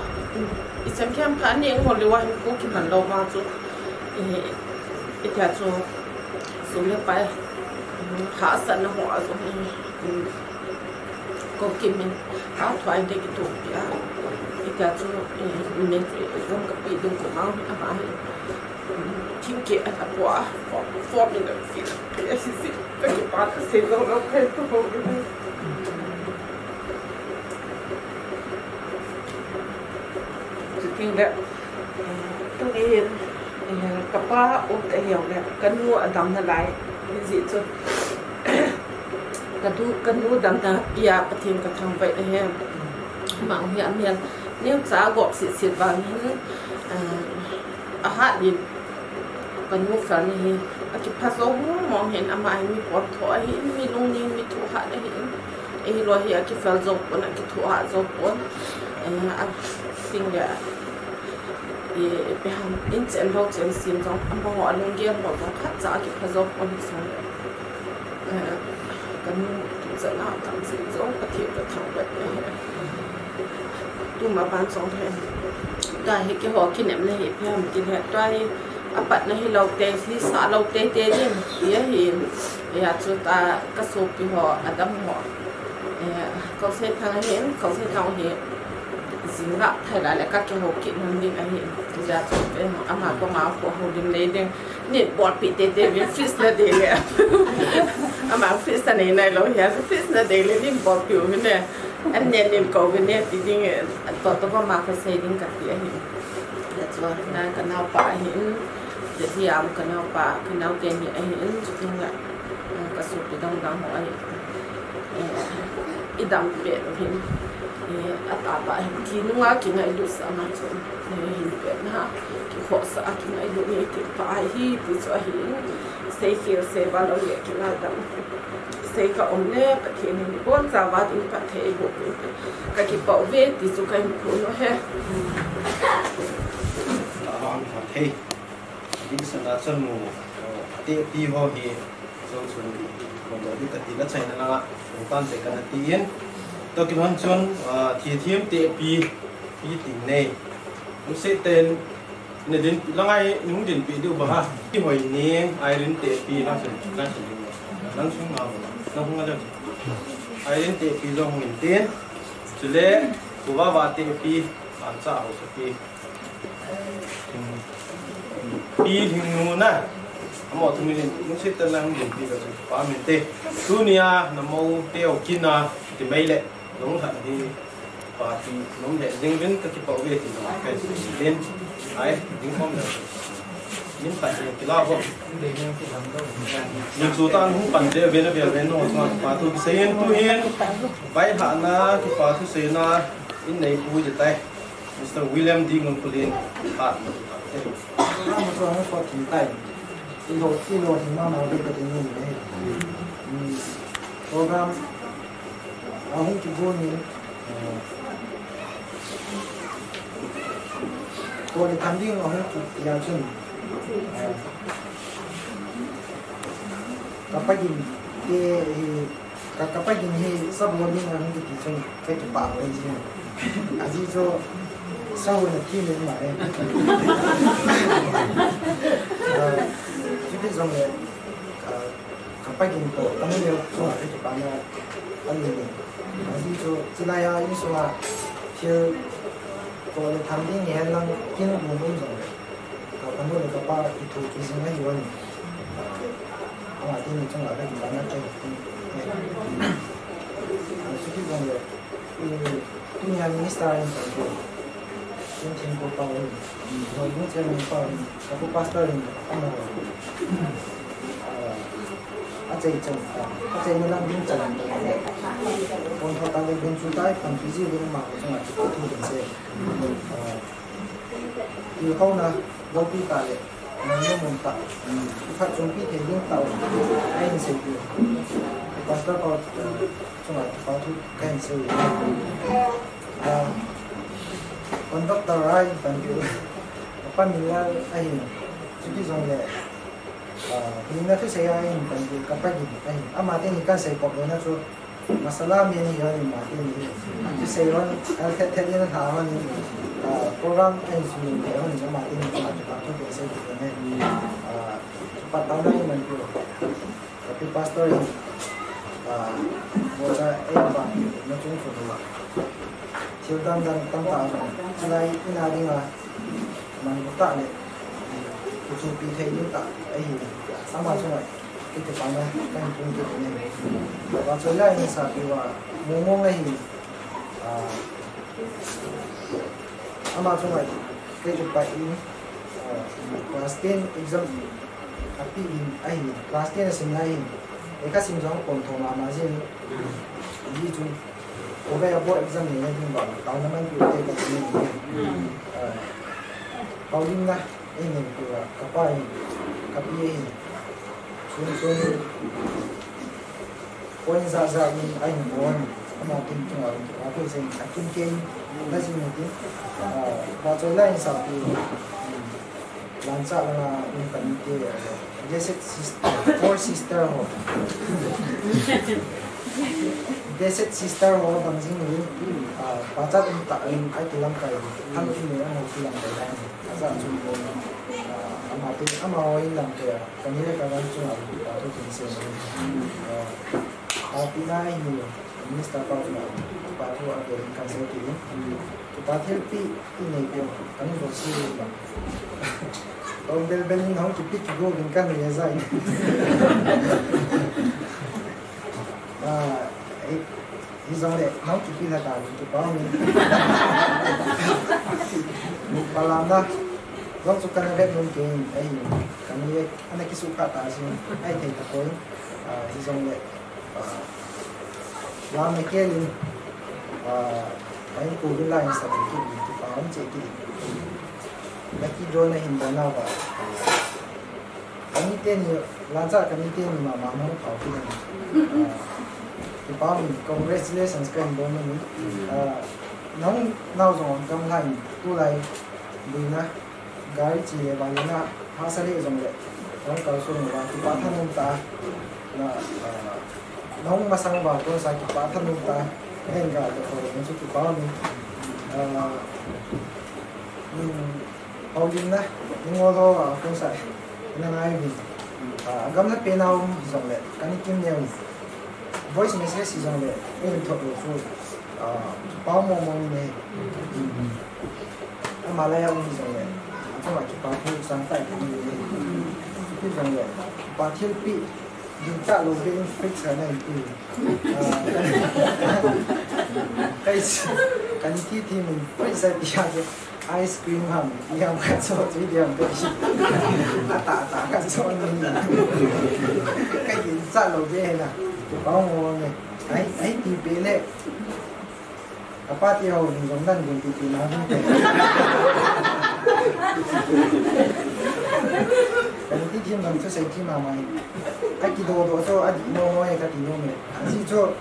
xem kem cá những hồ liu anh cũng kiếm lần lâu mà cho để cho xuống lên bay hạ sân họ rồi có kim mình áo thoại để cái tủ kia thì cả cho mình không có bị đừng có máu à mà thiên kia là quá form mình được phi cái gì cái bạn xem nó phải tốt chứ kinh đấy tôi nghĩ các ba ôm tại hiểu này cân mua đầm là lại cái gì chứ cần mua đầm ta bia bát thiên cái thằng vậy này mạng hiện nếu giá gọt xịt vàng những hạt gì cần mua phải này cái phát dấu mong hiện ama ai mi bọt thổi mi lông đi mi thu hạt đấy hiện rồi hiện cái phát dấu còn cái thu hạt dấu còn sinh ra bị ham in chân lâu chân sim trong âm họ lông kia họ trong khát giá cái phát dấu còn đi sang cần dẫn họ thằng gì giống cái thiệp cái thằng vậy tu mà bán xong thôi tại cái họ kia ném này phải làm cái này tại bạn này lâu tê thì xả lâu tê đi phía hiện giờ chúng ta cái số của họ đâm họ có thể thằng hiện có thể thằng hiện dính lại thay lại các cái hộp kiện hơn đi hiện giờ chúng ta mà có máu của hồ đình lấy đi nè bọt bị tê với fish là để nè mà fish này lâu giờ fish là để lấy đi bọt kiểu như này anh nhận niệm cầu cái này thì đi tao có mà phải xây đến cả kia hiện giờ cho nên cái nào phải hiện thì am cái nào pa cái nào tiền thì anh ấy chụp lại cái số cái đông đông hỏi ít đam biệt hiện à ba thì nó ngã cái này lúc sáng mà chọn hiện biệt ha cái khó sa cái này lúc này thì phải hi thì cho hiện xây kiểu xây vào lâu vậy cái nào đam xây cái ông này cái thiên này bốn giờ vào thì phải thấy bộ cái bảo vệ thì cho cái phụ nó hết hey in sana chân mù tiệp ti ho hi zo sun đi còn đó đi cái là chạy na la tan sẽ cái tiền ตัวกินหันชนที่เทียมเตะปีติ่งในมันเสต็นในดินละไงนุ่งดินปีดูบ่ฮะที่หอยนี้ไอรินเตะปีนั่งสินั่งช่วงเงานั่งห้องอะไรไอรินเตะปีลงหินเตียนสุดเลยกูว่าเตะปีอันจ้าหัวสปีถึงนู้นนะหมดทุกมินมันเสต็นนั่งดินปีก็จะป้ามินเตะทุเนียน้ำมูเตี้ยวกินนะที่ไม่เละน้องสันที่ปาที่น้องเด็กยังเป็นตะกี้ปอกเวทีน้องแกเล่นไอ้ยังคงเลยยิ่งปั่นยังกีฬาพวกยิ่งสู้ต้านหุ่นปั่นเดียวเวียนโน่นมาปาทุกเสียนผู้เห็นไปหานะที่ปาทุกเสียนะอินในผู้จะได้มิสเตอร์วิลเลียมดิงอนคุลินผ่านมาเอ้ย 那么说还说挺带，以后挺慢慢这个东西的，我讲，然后就过年，我的肯定然后就养生，kapagin kapagin he सब morning हम के टीचर के पाप है जी अजी जो sau là khi mình mà em chứ biết rằng là các bác kinh cổ anh ấy cho là cái bạn là anh ấy đi cho chỉ là ya những số là chứ có là tham đi nghe lăng kinh buồn buồn rồi các bạn nói là các bạn đi thu cái gì này rồi mà tin trong là cái bạn là cái chứ biết rằng là tuy nhiên minister anh phải yang tempo tahun, walaupun saya lupa, aku pastor ini, aja itu, aja ini lang bin jalan, untuk tahu bin sultai, pangkisi bin mak, cuma itu bin saya, di kau na, lopi kali, mana muntah, ikat jumpi tinggi tahu, ain seju, pastor kau cuma kau tu kain seju. Untuk terai bantu apa nilai ahin jadi zonge nilai tu saya ahin bantu kapag ahin amati ni kan saya pokok na so masalah ni yang mati ni jadi saya orang tadi ni tahu ni program ahin sini orang ni mati ni cuma tu biasa tu ni cepat tahu ni bantu tapi pastor yang buat apa macam tu chiều tam tạo rồi nay cái nào đi mà mình có tạo này cái chụp bị thấy những tạo ấy thì sáng mai xong rồi cái thực phẩm này cái hình cung chụp này và chơi lại như sao thì là mua này thì sáng mai xong rồi cái chụp bài class 10 exam tapi ấy class 10 là sinh này cái các sinh giống còn thầu mà gì đi chung Oke, apa exam ni yang bang? Tahun depan kita akan ini. Tahun lah ini kita kapai, kapi ini. Sun poin zaza ini ain bon. Ama tim tengah aku sen akin ken nasi mungkin. Baca lain satu lanca lah bukan itu. Jadi four sister ho. Deset sister ho bang sing ni baca tak ai tulang kai kan ini ang tulang kai dan asa jumbo amati amawai lang kaya kanila kawan cuma baru kinsen tapi na ini minister pa cuma baru ada kansen ini kita therapy ini pun kami bersih bang kalau bel ni hong kipit go kan ya zai Isang deh, mau kita tahu itu kau ni. Kalau anda, kalau suka nak mungkin, kami anak suka tahu sih, tak kau. Isang deh, lama kelin, kudu lain sedikit itu kau cekik. Lagi drone hindana apa? Kami ni, lancar kami ni mama mau kau kita. Bao mình congratulations các anh bố mình nóng nào rồi trong hành tu này vì na gái chỉ để bằng na hóa sa lệ rồi đấy nóng cao su và thì bản thân ông ta là nóng mà sang vào tôi sai bản thân ông ta hẹn gặp được hồi nó chút có đi hầu din na nhưng mà thôi không sai nên ai đi gam nó bên nào giống vậy cái kim nhiều voice message giống vậy bên thuộc được rồi bao mồm này mà lại ông giống vậy không phải chỉ bao nhiêu sáng tạo cái giống vậy bao nhiêu bị dùng cả lô bên fix cái này thì cái thì mình phải sẽ đi ăn ice cream hầm đi ăn cái số chỉ đi ăn cái gì tạ cái số này cái gì ra lô bên này bao mồm này ấy thì bên này apa dia orang yang dan ganti pina ganti dia dan tu saya cuma main aki do so adi no ya kati no me asi so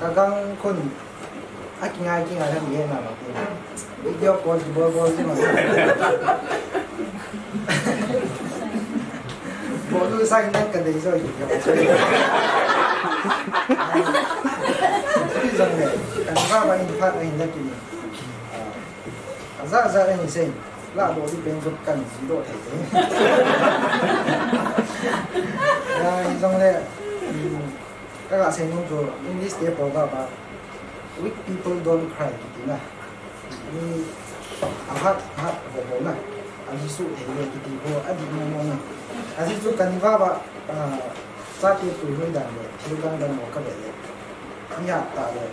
kagang kon aki ngai kan dia na ba video call di bawah sih mas bolu saya nak kedai so rằng này càng pha và hình phạt hình ra kì ra đây mình xem là đồ đi bên giúp cần gì độ thể thế rằng này các bạn xem không rồi English để bảo và weak people don't cry thì này đi hát hồ này anh su thể hiện thì hồ anh đi mong này anh su cần pha và ra kia tuổi hơi đàn để thiếu đang một cái đấy nhà tại đây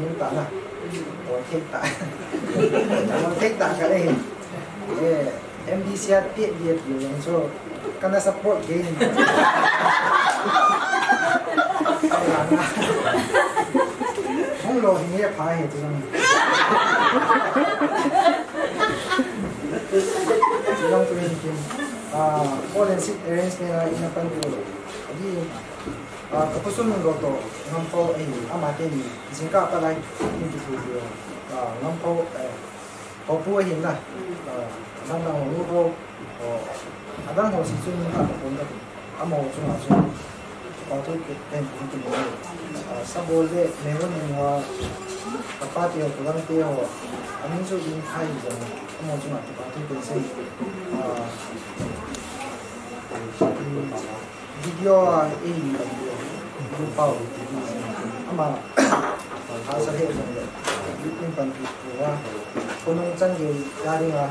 nhưng tại là một thích tại cái này em đi xe tiện biệt nhiều lần cho cái nó support cái này không lo thì nghe phải hết rồi chỉ long tụi mình all and sit arrange này là in a country đi kapusun ng roto ngampaw ay amate ni singka palay hindi tuyo ngampaw papuahin na adang ho adang ho si chun ha punta amo chung pato ken punta mo sa bolde meron ng kapati o tulante ho amin so din khai jang amo chung pato ken say video lupa ama asa he jang bikin panti wa kunung chan ge daring a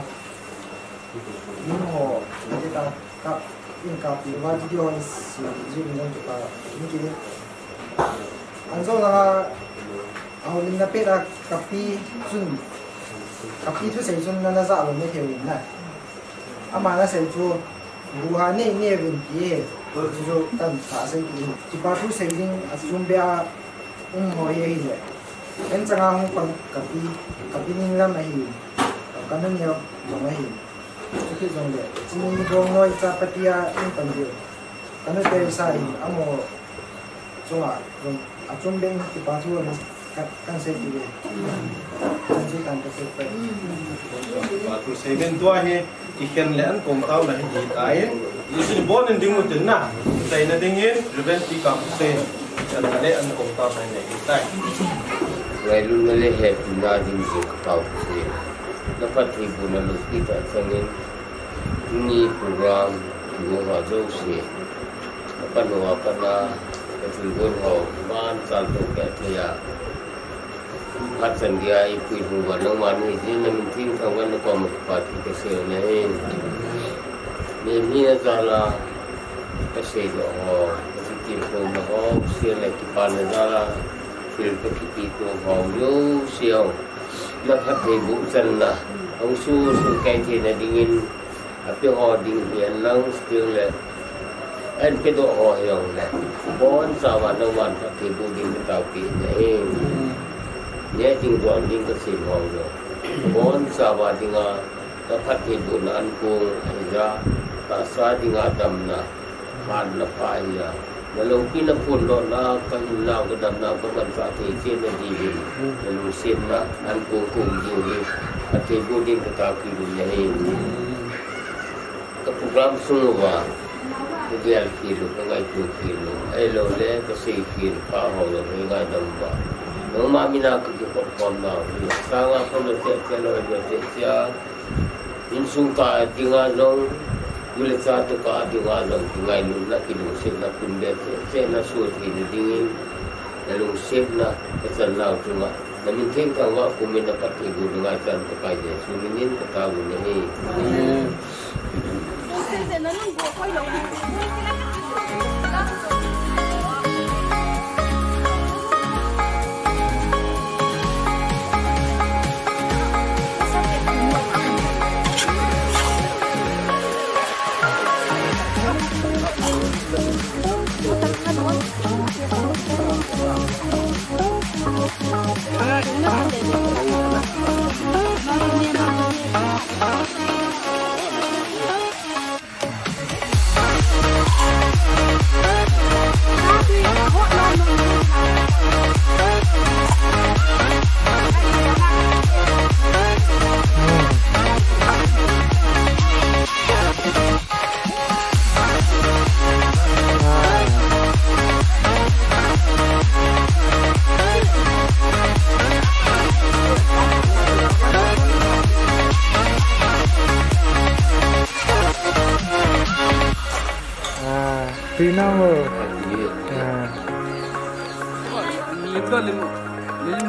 mo kita kap in kap wa video is jin nang ta ni anzo na awlin na pera kapi tu sei chun na za lo me thewin na ama na sei chu buha ne vin ki जो तन सासे की चिपाटू सेविंग असुम्बिया हो ये ही है इन जगह हम कभी निंगला नहीं कनन यो जो नहीं क्योंकि जो ले जिनी दो नोई चापतिया इन पंजे कनन तेरे साई अमो जो असुम्बिया चिपाटू kan saya pilih janji kan tersepai waktu saya tua he ikan lean kom tau lah di tay isi bon ending utin na tay na dingin reben ti kam se dan lean kom tau na di tay lalu nale he pina ding se tau se dapat ibu na lu kita sangin ni program gua jo se apa na kesulbun ho ban santo ke ya phát sinh ra ibu ibu nông man ni sih nanti kawan kau mesti kesel ni ni adalah kesel mesti kita mau siapa lagi pandai adalah siapa kita mau yo siapa lepas ibu sana angsu sukai dia dingin tapi dingin dia lang still le anh cái độ họ hiểu là bốn sao mà đâu mà thì bù đi cái tàu kỳ này nhé tiếng đoạn tiếng cái xin họ rồi bốn sao mà tiếng nó phát hiện bù nó ăn cuồng hay ra ta xa tiếng đầm na hàn là phải là nó lâu khi nó phun đó nó cái nào cái đầm nào có mình phải thì trên là gì vậy nó luôn xin là ăn cuồng cùng nhiều đi thì bù đi cái tàu kỳ này cái program semua Dia kilo, ngai 2 kilo. Elo le to 6 kilo pa ho lo ngai damba. No mamina ke ko ponna. Sanga ko le te lo le te insung ka tinga long gule sa to ka tinga long ngai lu na kilo sip na punde se na su ni dingin. Lalu sip na ke na tunga. Namin ting ka wa ko min dapat ibu ngai san ko kai je. Suminin ka tahu ni. Pina mo. Itu lim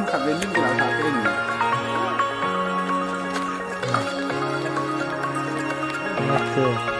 kabelim kurang kabelim. Okay.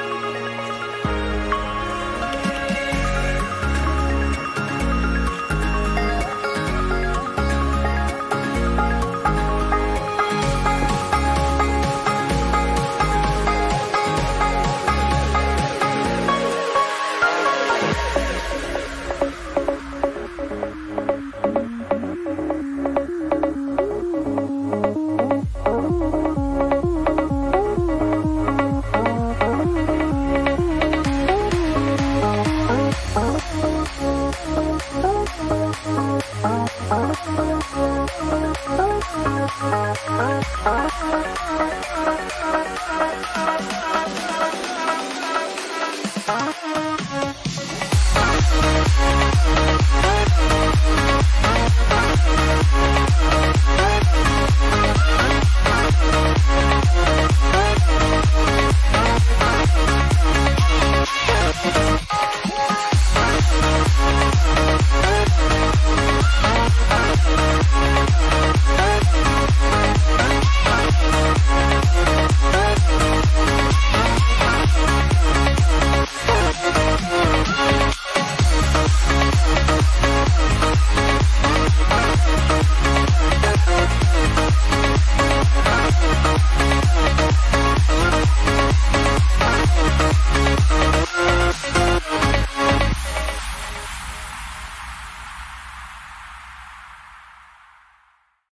Bye.